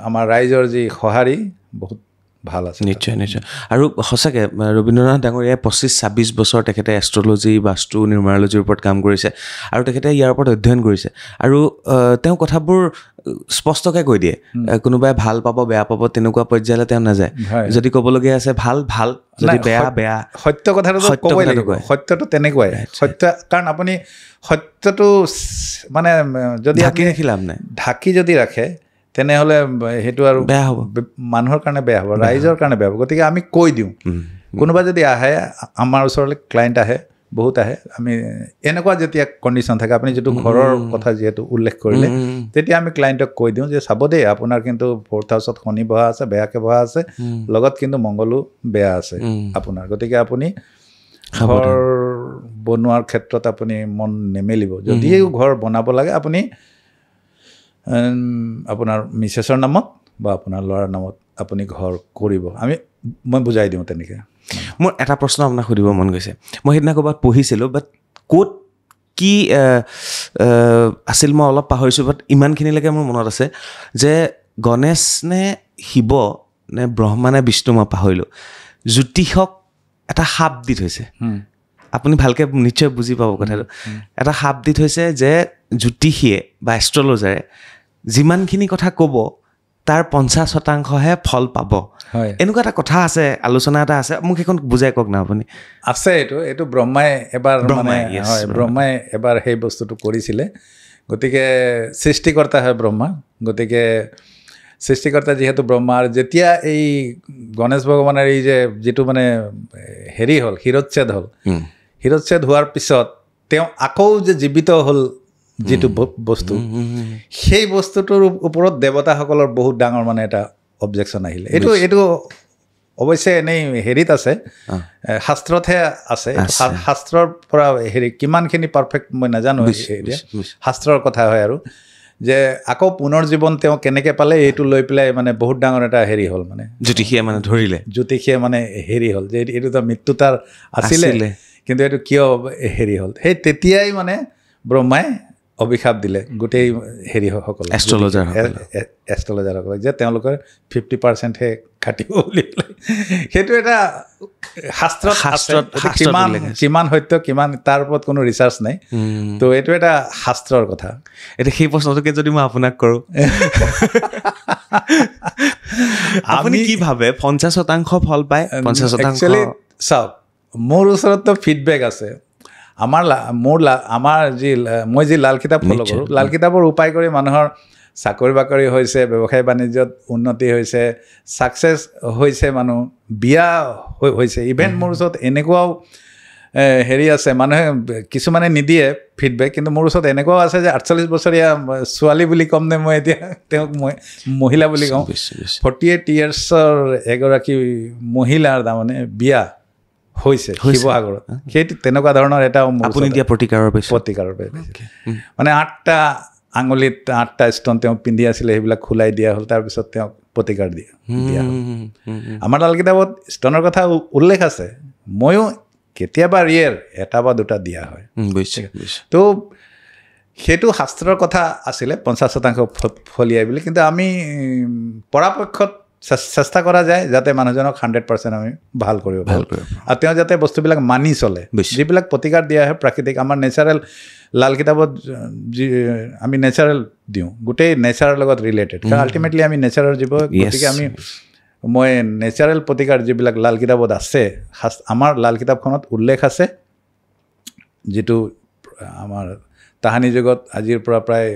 আমাৰ ৰাইজৰ যি সঁহাৰি বহুত ভাল আছে নিশ্চয় নিশ্চয় আৰু সঁচাকৈ ৰবীন্দ্ৰনাথ ডাঙৰীয়াই 25-26 বছৰ তেখেতে এষ্ট্ৰলজি বাস্তু নিউমাৰলজিৰ ওপৰত কাম কৰিছে আৰু তেখেতে ইয়াৰ ওপৰত অধ্যয়ন কৰিছে আৰু তেওঁ কথাবোৰ স্পষ্টকৈ কৈ দিয়ে কোনোবাই ভাল পাব বেয়া পাব তেনেকুৱা পৰ্যায়লৈ তেওঁ নাযায় যদি ক'বলগীয়া আছে ভাল ভাল যদি বেয়া বেয়া সত্য কথাটো ক'বই লাগিব সত্যটো তেনেকুৱাই সত্য কাৰণ আপুনি সত্যটো মানে যদি ঢাকি ৰাখি লাভ নাই ঢাকি যদি ৰাখে তেনেহ'লে সেইটো আৰু বেয়া হ'ব মানুহৰ কাৰণে বেয়া হ'ব ৰাইজৰ কাৰণে বেয়া হ'ব গতিকে আমি কৈ দিওঁ কোনোবা যদি আহে আমাৰ ওচৰলৈ ক্লাইণ্ট আহে বহুত আহে আমি এনেকুৱা যেতিয়া কণ্ডিশ্যন থাকে আপুনি যিটো ঘৰৰ কথা যিহেতু উল্লেখ কৰিলে তেতিয়া আমি ক্লায়েণ্টক কৈ দিওঁ যে চাব দেই আপোনাৰ কিন্তু 4th হাউচত শনি বহা আছে বেয়াকৈ বহা আছে লগত কিন্তু মংগলো বেয়া আছে আপোনাৰ গতিকে আপুনি ঘৰ বনোৱাৰ ক্ষেত্ৰত আপুনি মন নেমেলিব যদিও ঘৰ বনাব লাগে আপুনি আপোনাৰ মিছেছৰ নামত বা আপোনাৰ ল'ৰাৰ নামত আপুনি ঘৰ কৰিব মই বুজাই দিওঁ তেনেকৈ মোৰ এটা প্ৰশ্ন আপোনাক সুধিব মন গৈছে মই সেইদিনা ক'ৰবাত পঢ়িছিলোঁ বাট ক'ত কি আছিল মই অলপ পাহৰিছোঁ বাট ইমানখিনিলৈকে মোৰ মনত আছে যে গণেশ নে শিৱ নে ব্ৰহ্মা নে বিষ্ণু মই পাহৰিলোঁ জ্যোতিষক এটা সাপ দি থৈছে আপুনি ভালকৈ নিশ্চয় বুজি পাব কথাটো এটা সাপ দি থৈছে যে জ্যোতিষীয়ে বা এষ্ট্ৰলজাৰে যিমানখিনি কথা ক'ব তাৰ 50% ফল পাব এনেকুৱা এটা কথা আছে আলোচনা এটা আছে মোক সেইখন বুজাই কওক না আপুনি আছে এইটো ব্ৰহ্মাই এবাৰ সেই বস্তুটো কৰিছিলে গতিকে সৃষ্টিকৰ্তা হয় ব্ৰহ্মা গতিকে সৃষ্টিকৰ্তা যিহেতু ব্ৰহ্মা আৰু যেতিয়া এই গণেশ ভগৱানৰ এই যে যিটো মানে হেৰি হ'ল শিৰোচ্ছেদ হোৱাৰ পিছত তেওঁ আকৌ যে জীৱিত হ'ল যিটো বস্তু সেই বস্তুটোৰ ওপৰত দেৱতাসকলৰ বহুত ডাঙৰ মানে এটা অবজেকশ্যন আহিলে এইটো অৱশ্যে এনেই হেৰিত আছে শাস্ত্ৰতহে আছে শাস্ত্ৰৰ পৰা হেৰি কিমানখিনি পাৰফেক্ট মই নাজানো এতিয়া শাস্ত্ৰৰ কথা হয় আৰু যে আকৌ পুনৰ জীৱন তেওঁ কেনেকৈ পালে এইটো লৈ পেলাই মানে বহুত ডাঙৰ এটা হেৰি হ'ল মানে জ্যোতিষীয়ে মানে হেৰি হ'ল যে এইটো মৃত্যু তাৰ আছিলে কিন্তু এইটো কিয় হেৰি হ'ল সেই তেতিয়াই মানে ব্ৰহ্মাই অভিশাপ দিলে গোটেই হেৰিসকল এষ্ট্ৰলজাৰসকলক যে তেওঁলোকৰ 50%হে কাটিব বুলি পেলাই সেইটো এটা শাস্ত্ৰত কিমান সত্য কিমান তাৰ ওপৰত কোনো ৰিচাৰ্চ নাই তো এইটো এটা শাস্ত্ৰৰ কথা এতিয়া সেই প্ৰশ্নটোকে যদি মই আপোনাক কৰোঁ আপুনি কি ভাবে 50% ফল পায় 50% চাওক মোৰ ওচৰততো ফিডবেক আছে আমাৰ যি লাল কিতাপ ফ'ল' কৰোঁ লাল কিতাপৰ উপায় কৰি মানুহৰ চাকৰি বাকৰি হৈছে ব্যৱসায় বাণিজ্যত উন্নতি হৈছে ছাকচেছ হৈছে মানুহ বিয়া হৈছে ইভেন মোৰ ওচৰত এনেকুৱাও হেৰি আছে মানুহে কিছুমানে নিদিয়ে ফিডবেক কিন্তু মোৰ ওচৰত এনেকুৱাও আছে যে 48 বছৰীয়া ছোৱালী বুলি ক'ম নে মই এতিয়া তেওঁক মই মহিলা বুলি কওঁ 48 ইয়াৰ্ছৰ এগৰাকী মহিলাৰ তাৰমানে বিয়া হৈছে শিৱসাগৰত সেইটো তেনেকুৱা ধৰণৰ এটা আপুনি দিয়া প্ৰতিকাৰৰ মানে 8টা আঙুলিত 8টা ষ্টন তেওঁ পিন্ধি আছিলে সেইবিলাক খোলাই দিয়া হ'ল তাৰপিছত তেওঁক প্ৰতিকাৰ দিয়া হ'ল আমাৰ লাল কিতাপত ষ্টনৰ কথা উল্লেখ আছে ময়ো কেতিয়াবা এটা বা দুটা দিয়া হয় তো সেইটো শাস্ত্ৰৰ কথা আছিলে 50% ফলিয়াই বুলি কিন্তু আমি পৰাপক্ষত চেষ্টা কৰা যায় যাতে মানুহজনক 100% আমি ভাল কৰিব পাৰোঁ আৰু তেওঁ যাতে বস্তুবিলাক মানি চলে যিবিলাক প্ৰতিকাৰ দিয়া হয় প্ৰাকৃতিক আমাৰ নেচাৰেল লাল কিতাপত আমি নেচাৰেল দিওঁ গোটেই নেচাৰৰ লগত ৰিলেটেড কাৰণ আল্টিমেটলি আমি নেচাৰৰ জীৱ গতিকে মই নেচাৰেল প্ৰতিকাৰ যিবিলাক লাল কিতাপত আছে আমাৰ লাল কিতাপখনত উল্লেখ আছে যিটো আমাৰ তাহানি যুগত আজিৰ পৰা প্ৰায়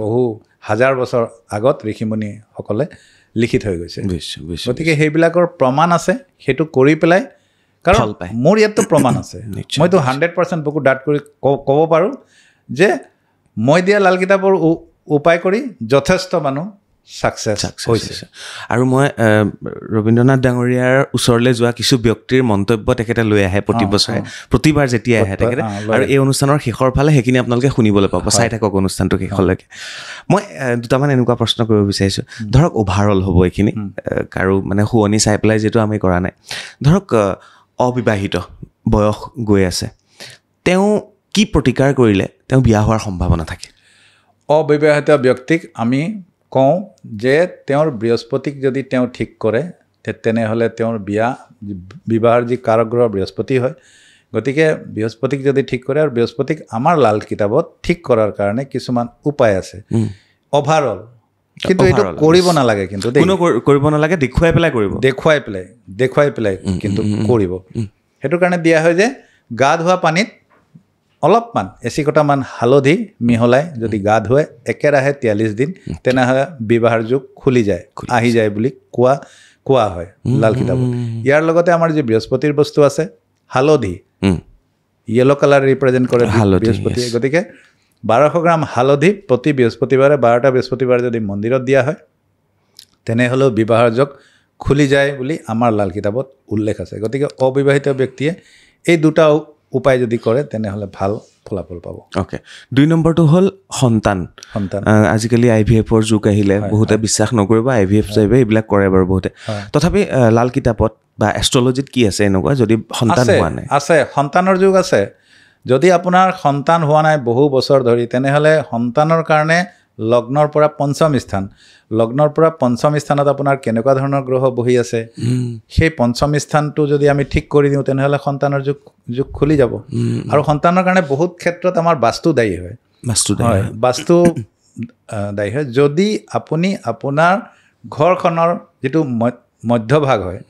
বহু হাজাৰ বছৰ আগত ঋষিমুনিসকলে লিখি থৈ গৈছে গতিকে সেইবিলাকৰ প্ৰমাণ আছে সেইটো কৰি পেলাই কাৰণ মোৰ ইয়াততো প্ৰমাণ আছে মইতো 100% বুকু ডাঠ কৰি ক'ব পাৰোঁ যে মই দিয়া লাল কিতাপৰ উপায় কৰি যথেষ্ট মানুহ ছাকচেছ হৈছে আৰু মই ৰবীন্দ্ৰনাথ ডাঙৰীয়াৰ ওচৰলৈ যোৱা কিছু ব্যক্তিৰ মন্তব্য তেখেতে লৈ আহে প্ৰতি বছৰে প্ৰতিবাৰ যেতিয়া আহে তেখেতে আৰু এই অনুষ্ঠানৰ শেষৰ ফালে সেইখিনি আপোনালোকে শুনিবলৈ পাব চাই থাকক অনুষ্ঠানটো শেষলৈকে মই দুটামান এনেকুৱা প্ৰশ্ন কৰিব বিচাৰিছোঁ ধৰক অভাৰঅল হ'ব এইখিনি কাৰো মানে শুৱনি চাই পেলাই যিহেতু আমি কৰা নাই ধৰক অবিবাহিত বয়স গৈ আছে তেওঁ কি প্ৰতিকাৰ কৰিলে তেওঁ বিয়া হোৱাৰ সম্ভাৱনা থাকে অবিবাহিত ব্যক্তিক আমি কওঁ যে তেওঁৰ বৃহস্পতিক যদি তেওঁ ঠিক কৰে তেনেহ'লে তেওঁৰ বিবাহৰ যি কাৰকগ্ৰহ বৃহস্পতি হয় গতিকে বৃহস্পতিক যদি ঠিক কৰে আৰু বৃহস্পতিক আমাৰ লাল কিতাপত ঠিক কৰাৰ কাৰণে কিছুমান উপায় আছে অভাৰঅল কিন্তু এইটো কৰিব নালাগে কিন্তু কৰিব নালাগে দেখুৱাই পেলাই কিন্তু কৰিব সেইটো কাৰণে দিয়া হয় যে গা ধোৱা পানীত অলপমান এচিকটামান হালধি মিহলাই যদি গা ধুৱাই একেৰাহে 43 দিন তেনেহ'লে বিবাহৰ যুগ আহি যায় বুলি কোৱা হয় লাল কিতাপত ইয়াৰ লগতে আমাৰ যি বৃহস্পতিৰ বস্তু আছে হালধি য়েলো কালাৰ ৰিপ্ৰেজেণ্ট কৰে বৃহস্পতিয়ে গতিকে 1200 গ্ৰাম হালধি প্ৰতি বৃহস্পতিবাৰে 12টা বৃহস্পতিবাৰে যদি মন্দিৰত দিয়া হয় তেনেহ'লেও বিবাহৰ যোগ খুলি যায় বুলি আমাৰ লাল কিতাপত উল্লেখ আছে গতিকে অবিবাহিত ব্যক্তিয়ে এই দুটা উপায় যদি কৰে তেনেহ'লে ভাল ফলাফল পাব ওকে 2 নম্বৰটো হ'ল সন্তান আজিকালি IVF-ৰ যুগ আহিলে বহুতে বিশ্বাস নকৰিব IVF যাইবে এইবিলাক কৰে বাৰু বহুতে তথাপি লাল কিতাপত বা এষ্ট্ৰলজিত কি আছে এনেকুৱা যদি সন্তান হোৱা নাই আছে সন্তানৰ যুগ আছে যদি আপোনাৰ সন্তান হোৱা নাই বহু বছৰ ধৰি তেনেহ'লে সন্তানৰ কাৰণে লগ্নৰ পৰা পঞ্চম স্থান লগ্নৰ পৰা পঞ্চম স্থানত আপোনাৰ কেনেকুৱা ধৰণৰ গ্ৰহ বহি আছে সেই পঞ্চম স্থানটো যদি আমি ঠিক কৰি দিওঁ তেনেহ'লে সন্তানৰ যুগ খুলি যাব আৰু সন্তানৰ কাৰণে বহুত ক্ষেত্ৰত আমাৰ বাস্তু দায়ী হয় বাস্তু দায়ী হয় যদি আপুনি আপোনাৰ ঘৰখনৰ যিটো মধ্যভাগ হয়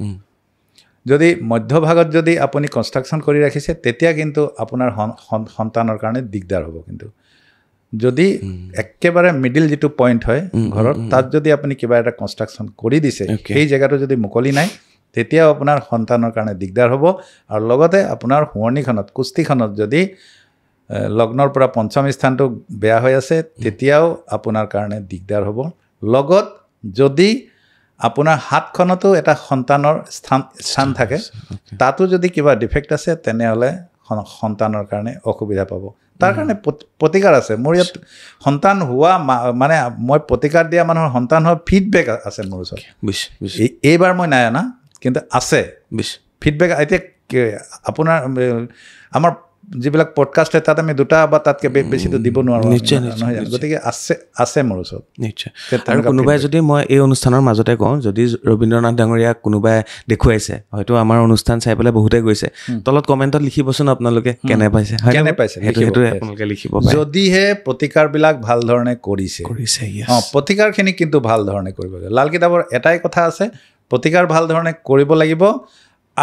যদি মধ্যভাগত যদি আপুনি কনষ্ট্ৰাকশ্যন কৰি ৰাখিছে তেতিয়া কিন্তু আপোনাৰ সন্তানৰ কাৰণে দিগদাৰ হ'ব কিন্তু যদি একেবাৰে মিডিল যিটো পইণ্ট হয় ঘৰৰ তাত যদি আপুনি কিবা এটা কনষ্ট্ৰাকশ্যন কৰি দিছে সেই জেগাটো যদি মুকলি নাই তেতিয়াও আপোনাৰ সন্তানৰ কাৰণে দিগদাৰ হ'ব আৰু লগতে আপোনাৰ শুৱনিখনত কুষ্টিখনত যদি লগ্নৰ পৰা পঞ্চম স্থানটো বেয়া হৈ আছে তেতিয়াও আপোনাৰ কাৰণে দিগদাৰ হ'ব লগত যদি আপোনাৰ হাতখনতো এটা সন্তানৰ স্থান থাকে তাতো যদি কিবা ডিফেক্ট আছে তেনেহ'লে সন্তানৰ কাৰণে অসুবিধা পাব তাৰ কাৰণে প্ৰতিকাৰ আছে মোৰ ইয়াত সন্তান হোৱা মানে মই প্ৰতিকাৰ দিয়া মানুহৰ সন্তান হোৱা ফিডবেক আছে মোৰ ওচৰত এইবাৰ মই নাই অনা কিন্তু আছে ফিডবেক এতিয়া আপোনাৰ আমাৰ যিবিলাক পডকাষ্ট হয় তাত আমি দুটা বা তাতকৈ বেছিটো দিব নোৱাৰোঁ নহয় গতিকে আছে মোৰ ওচৰত নিশ্চয় আৰু কোনোবাই যদি মই এই অনুষ্ঠানৰ মাজতে কওঁ যদি ৰবীন্দ্ৰনাথ ডাঙৰীয়াক কোনোবাই দেখুৱাইছে হয়তো আমাৰ অনুষ্ঠান চাই পেলাই বহুতে গৈছে তলত কমেণ্টত লিখিবচোন আপোনালোকে কেনে পাইছে সেইটোৱে আপোনালোকে লিখিব যদিহে প্ৰতিকাৰবিলাক ভাল ধৰণে কৰিছে প্ৰতিকাৰখিনি কিন্তু ভাল ধৰণে কৰিব লাগে লাল কিতাপৰ এটাই কথা আছে প্ৰতিকাৰ ভাল ধৰণে কৰিব লাগিব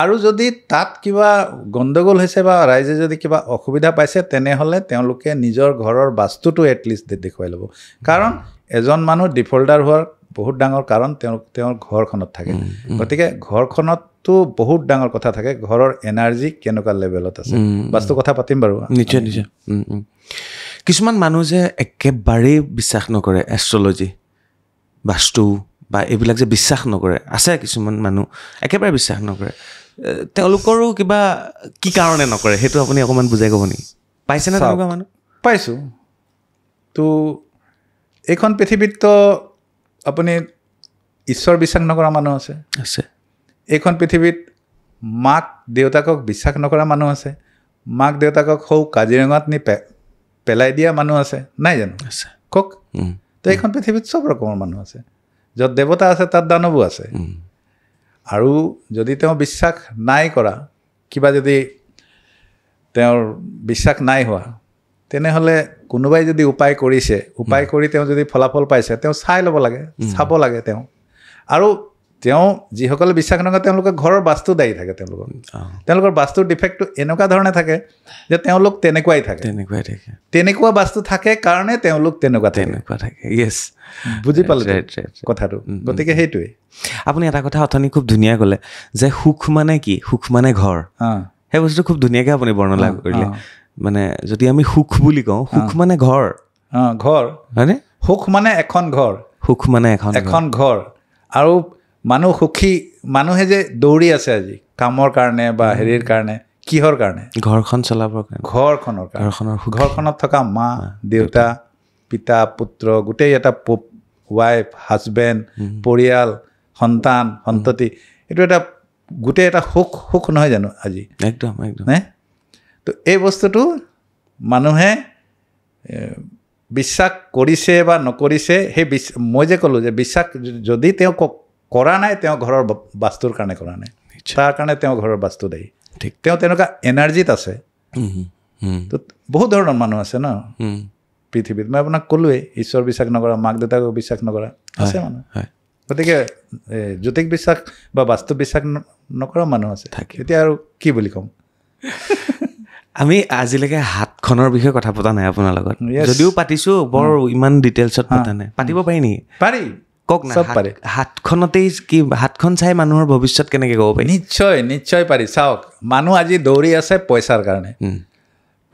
আৰু যদি তাত কিবা গণ্ডগোল হৈছে বা ৰাইজে যদি কিবা অসুবিধা পাইছে তেনেহ'লে তেওঁলোকে নিজৰ ঘৰৰ বাস্তুটো এটলিষ্ট দেখুৱাই ল'ব কাৰণ এজন মানুহ ডিফল্টাৰ হোৱাৰ বহুত ডাঙৰ কাৰণ তেওঁৰ ঘৰখনত থাকে গতিকে ঘৰখনততো বহুত ডাঙৰ কথা থাকে ঘৰৰ এনাৰ্জি কেনেকুৱা লেভেলত আছে বাস্তু কথা পাতিম বাৰু নিশ্চয় কিছুমান মানুহ যে একেবাৰেই বিশ্বাস নকৰে এষ্ট্ৰলজি বাস্তু বা এইবিলাক যে বিশ্বাস নকৰে আছে কিছুমান মানুহ একেবাৰে বিশ্বাস নকৰে তেওঁলোকৰো কিবা কি কাৰণে নকৰে সেইটো আপুনি অকণমান বুজাই ক'ব নেকি পাইছেনে তেনেকুৱা মানুহ পাইছোঁ তো এইখন পৃথিৱীততো আপুনি ঈশ্বৰ বিশ্বাস নকৰা মানুহ আছে এইখন পৃথিৱীত মাক দেউতাকক বিশ্বাস নকৰা মানুহ আছে মাক দেউতাকক সৌ কাজিৰঙাত নি পেলাই দিয়া মানুহ আছে নাই জানো কওক তো এইখন পৃথিৱীত চব ৰকমৰ মানুহ আছে য'ত দেৱতা আছে তাত দানৱো আছে আৰু যদি তেওঁ বিশ্বাস নাই কৰা কিবা যদি তেওঁৰ বিশ্বাস নাই হোৱা তেনেহ'লে কোনোবাই যদি উপায় কৰিছে উপায় কৰি তেওঁ যদি ফলাফল পাইছে তেওঁ চাই ল'ব লাগে চাব লাগে আৰু তেওঁ যিসকলে বিশ্বাস নকৰে তেওঁলোকে ঘৰৰ বাস্তু দায়ী থাকে তেওঁলোকৰ বাস্তুৰ ডিফেক্টটো এনেকুৱা ধৰণে থাকে যে তেওঁলোক তেনেকুৱাই থাকে তেনেকুৱা বাস্তু থাকে কাৰণে তেওঁলোক তেনেকুৱা থাকে য়েছ বুজি পালে কথাটো গতিকে সেইটোৱে আপুনি এটা কথা অথনি খুব ধুনীয়া ক'লে যে সুখ মানে কি সুখ মানে ঘৰ সেই বস্তুটো খুব ধুনীয়াকৈ আপুনি বৰ্ণনা কৰিলে মানে যদি আমি সুখ বুলি কওঁ সুখ মানে ঘৰ হয়নে সুখ মানে এখন ঘৰ সুখ মানে এখন ঘৰ আৰু মানুহ সুখী মানুহে যে দৌৰি আছে আজি কামৰ কাৰণে বা হেৰিৰ কাৰণে কিহৰ কাৰণে ঘৰখন চলাবৰ কাৰণে ঘৰখনত থকা মা দেউতা পিতা পুত্ৰ গোটেই এটা ৱাইফ হাজবেণ্ড পৰিয়াল সন্তান সন্ততি এইটো এটা গোটেই এটা সুখ নহয় জানো আজি একদম তো এই বস্তুটো মানুহে বিশ্বাস কৰিছে বা নকৰিছে সেই মই যে ক'লোঁ যে বিশ্বাস যদি তেওঁ কৰা নাই তেওঁ ঘৰৰ বাস্তুৰ কাৰণে কৰা নাই তাৰ কাৰণে তেওঁ ঘৰৰ বাস্তু দায়ী তেওঁ তেনেকুৱা এনাৰ্জিত আছে তো বহুত ধৰণৰ মানুহ আছে ন পৃথিৱীত মই আপোনাক ক'লোৱেই ঈশ্বৰ বিশ্বাস নকৰা মাক দেউতাকক বিশ্বাস নকৰা আছে মানুহ গতিকে জ্যোতিষ বিশ্বাস বা বাস্তু বিশ্বাস নকৰা মানুহ আছে এতিয়া আৰু কি বুলি ক'ম আমি আজিলৈকে হাতখনৰ বিষয়ে কথা পতা নাই আপোনাৰ লগত যদিও পাতিছোঁ বৰ ইমান ডিটেইলছত পতা নাই পাতিব পাৰি নেকি পাৰি কওক না হাতখনতেই কি হাতখন চাই মানুহৰ ভৱিষ্যত কেনেকৈ ক'ব পাৰি নিশ্চয় পাৰি চাওক মানুহ আজি দৌৰি আছে পইচাৰ কাৰণে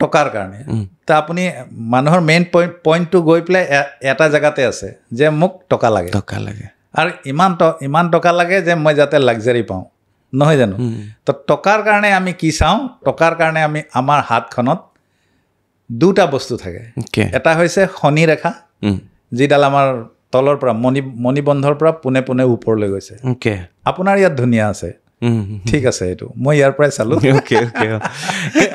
টকাৰ কাৰণে তো আপুনি মানুহৰ মেইন পইণ্টটো গৈ পেলাই এটা জেগাতে আছে যে মোক টকা লাগে আৰু ইমান টকা লাগে যে মই যাতে লাক্সাৰী পাওঁ নহয় জানো তো টকাৰ কাৰণে আমি কি চাওঁ টকাৰ কাৰণে আমি আমাৰ হাতখনত দুটা বস্তু থাকে এটা হৈছে শনি ৰেখা যিডাল আমাৰ তলৰ পৰা মণিবন্ধৰ পৰা পোনে পোনে ওপৰলৈ গৈছে আপোনাৰ ইয়াত ধুনীয়া আছে ঠিক আছে এইটো মই ইয়াৰ পৰাই চালো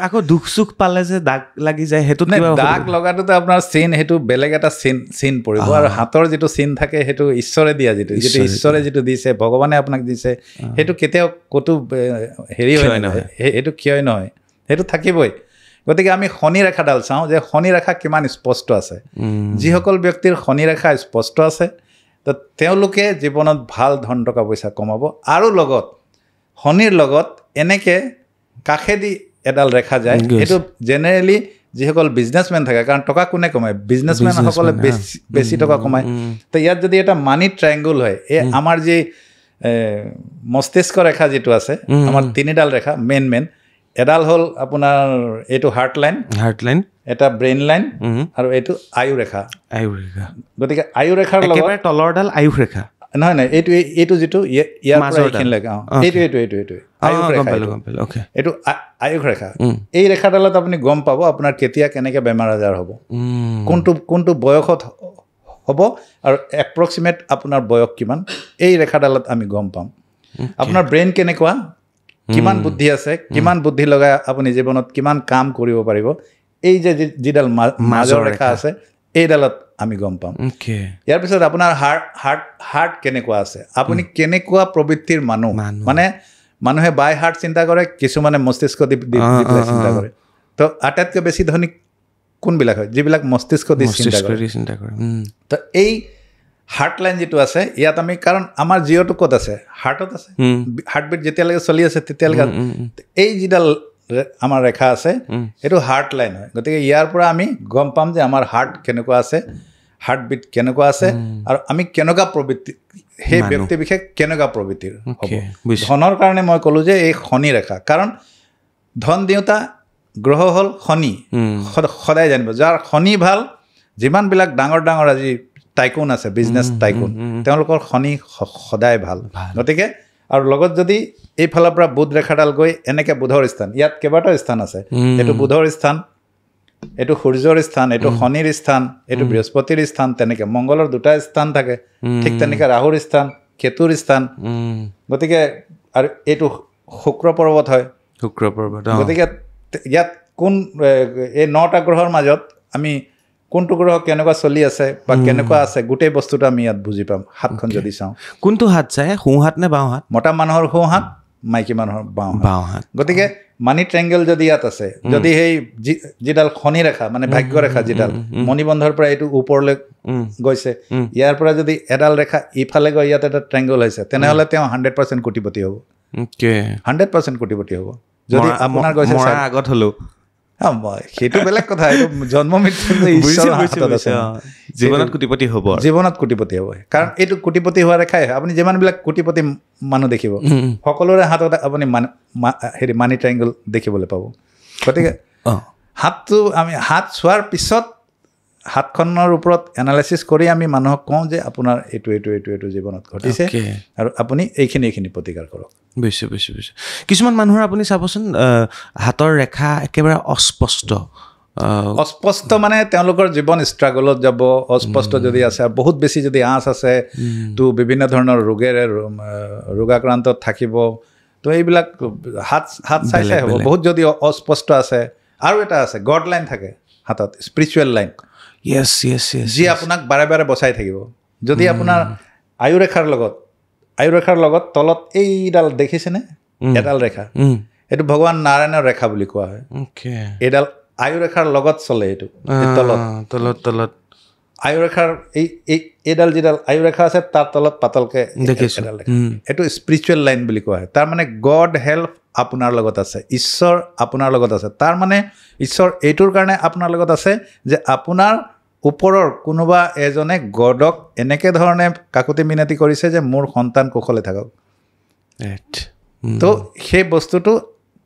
আকৌ দুখ চুখ পালে যে দাগ লাগি যায় সেইটো দাগ লগাটোতো আপোনাৰ চিন সেইটো বেলেগ এটা চিন পৰিব আৰু হাতৰ যিটো চিন থাকে সেইটো ঈশ্বৰে দিয়া যিটো ঈশ্বৰে যিটো দিছে ভগৱানে আপোনাক দিছে সেইটো কেতিয়াও ক'তো হেৰি হয় নহয় সেইটো কিয় নহয় সেইটো থাকিবই গতিকে আমি শনি ৰেখাডাল চাওঁ যে শনি ৰেখা কিমান স্পষ্ট আছে যিসকল ব্যক্তিৰ শনি ৰেখা স্পষ্ট আছে তো তেওঁলোকে জীৱনত ভাল ধন টকা পইচা কমাব আৰু লগত শনিৰ লগত এনেকৈ কাষেদি এডাল ৰেখা যায় সেইটো জেনেৰেলি যিসকল বিজনেছমেন থাকে কাৰণ টকা কোনে কমায় বিজনেছমেনসকলে বেছি টকা কমায় তো ইয়াত যদি এটা মানি ট্ৰায়েংগুল হয় এই আমাৰ যি মস্তিষ্ক ৰেখা যিটো আছে আমাৰ তিনিডাল ৰেখা মেইন এডাল হ'ল আপোনাৰ এইটো হাৰ্ট লাইন এটা ব্ৰেইন লাইন আৰু এইটো আয়ু ৰেখা গতিকে আয়ু ৰেখাৰ লগত তলৰডাল আয়ুস ৰেখা নহয় এইটো যিটো ইয়াৰ পৰা এইখিনিলৈকে এইটো এইটো আয়ুস ৰেখা এই ৰেখাডালত আপুনি গম পাব আপোনাৰ কেতিয়া কেনেকৈ বেমাৰ আজাৰ হ'ব কোনটো বয়সত হ'ব আৰু এপ্ৰক্সিমেট আপোনাৰ বয়স কিমান এই ৰেখাডালত আমি গম পাম আপোনাৰ ব্ৰেইন কেনেকুৱা কিমান বুদ্ধি আছে কিমান বুদ্ধি লগাই আপুনি জীৱনত কিমান কাম কৰিব পাৰিব এই যে যিডাল মাজৰ ৰেখা আছে এইডালত আমি গম পাম ইয়াৰ পিছত আপোনাৰ হাৰ্ট কেনেকুৱা আছে আপুনি কেনেকুৱা প্ৰবৃত্তিৰ মানুহ মানে মানুহে বাই হাৰ্ট চিন্তা কৰে কিছুমানে মস্তিষ্ক দি চিন্তা কৰে তো আটাইতকৈ বেছি ধনী কোনবিলাক হয় যিবিলাক মস্তিষ্ক দি চিন্তা কৰে তো এই হাৰ্ট লাইন যিটো আছে ইয়াত আমি কাৰণ আমাৰ জিঅ'টো ক'ত আছে হাৰ্টত আছে হাৰ্টবিট যেতিয়ালৈকে চলি আছে তেতিয়ালৈকে এই যিডাল আমাৰ ৰেখা আছে এইটো হাৰ্ট লাইন হয় গতিকে ইয়াৰ পৰা আমি গম পাম যে আমাৰ হাৰ্ট কেনেকুৱা আছে হাৰ্টবিট কেনেকুৱা আছে আৰু আমি কেনেকুৱা প্ৰবৃত্তি সেই ব্যক্তি বিশেষ কেনেকুৱা প্ৰবৃত্তিৰ হ'ব ধনৰ কাৰণে মই ক'লোঁ যে এই শনি ৰেখা কাৰণ ধন দিওঁতা গ্ৰহ হ'ল শনি সদায় জানিব যাৰ শনি ভাল যিমানবিলাক ডাঙৰ আজি টাইকুন আছে বিজনেছ টাইকুন তেওঁলোকৰ শনি সদায় ভাল গতিকে আৰু লগত যদি এইফালৰ পৰা বুধ ৰেখাডাল গৈ এনেকৈ বুধৰ স্থান ইয়াত কেইবাটাও স্থান আছে এইটো বুধৰ স্থান এইটো সূৰ্যৰ স্থান এইটো শনিৰ স্থান এইটো বৃহস্পতিৰ স্থান তেনেকৈ মংগলৰ দুটা স্থান থাকে ঠিক তেনেকৈ ৰাহুৰ স্থান কেতুৰ স্থান গতিকে আৰু এইটো শুক্ৰ পৰ্বত হয় গতিকে ইয়াত কোন এই 9টা গ্ৰহৰ মাজত আমি কোনটো গ্ৰহ কেনেকুৱা চলি আছে বা কেনেকুৱা আছে গোটেই বস্তুটো আমি ইয়াত বুজি পাম হাতখন যদি চাওঁ কোনটো হাত চাই সোঁ হাত নে বাওঁ হাত মতা মানুহৰ সোঁ হাত মাইকী মানুহৰ বাওঁ হাত গতিকে মানি ট্ৰায়েংগল যদি ইয়াত আছে যদি সেই যিডাল শনি ৰেখা মানে ভাগ্য ৰেখা যিডাল মণিবন্ধৰ পৰা এইটো ওপৰলৈ গৈছে ইয়াৰ পৰা যদি এডাল ৰেখা ইফালে গৈ ইয়াত এটা ট্ৰায়েংগল হৈছে তেনেহ'লে তেওঁ 100% কোটিপতি হ'ব 100% কোটিপতি হ'ব যদি আপোনাৰ গৈছে আগত হ'লেও সেইটো বেলেগ কথা এইটো জন্ম মৃত্যু জীৱনত কোটিপতি হ'ব কাৰণ এইটো কোটিপতি হোৱা ৰেখাই আপুনি যিমানবিলাক কোটিপতি মানুহ দেখিব সকলোৰে হাতত আপুনি হেৰি মানি ট্ৰায়েংগল দেখিবলৈ পাব গতিকে হাতটো আমি হাত চোৱাৰ পিছত হাতখনৰ ওপৰত এনালাইচিছ কৰি আমি মানুহক কওঁ যে আপোনাৰ এইটো জীৱনত ঘটিছে আৰু আপুনি এইখিনি প্ৰতিকাৰ কৰক বুজিছোঁ কিছুমান মানুহৰ আপুনি চাবচোন হাতৰ ৰেখা একেবাৰে অস্পষ্ট মানে তেওঁলোকৰ জীৱন ষ্ট্ৰাগলত যাব অস্পষ্ট যদি আছে আৰু বহুত বেছি যদি আঁচ আছে তো বিভিন্ন ধৰণৰ ৰোগাক্ৰান্তত থাকিব তো এইবিলাক হাত চাই হ'ব বহুত যদি অস্পষ্ট আছে আৰু এটা আছে গড লাইন থাকে হাতত স্পিৰিচুৱেল লাইন যি আপোনাক বাৰে বাৰে বচাই থাকিব যদি আপোনাৰ আয়ু ৰেখাৰ লগত তলত এইডাল দেখিছেনে এডাল ৰেখা এইটো ভগৱান নাৰায়ণৰ ৰেখা বুলি কোৱা হয় এইডাল আয়ু ৰেখাৰ লগত চলে এইটো তলত আয়ু ৰেখাৰ এইডাল যিডাল আয়ু ৰেখা আছে তাৰ তলত পাতলকৈ এডাল ৰেখা এইটো স্পিৰিচুৱেল লাইন বুলি কোৱা হয় তাৰ মানে গড হেল্প আপোনাৰ লগত আছে ঈশ্বৰ আপোনাৰ লগত আছে তাৰ মানে ঈশ্বৰ এইটোৰ কাৰণে আপোনাৰ লগত আছে যে আপোনাৰ ওপৰৰ কোনোবা এজনে গডক এনেকৈ ধৰণে কাকুতি মিনতি কৰিছে যে মোৰ সন্তান কুশলে থাকক তো সেই বস্তুটো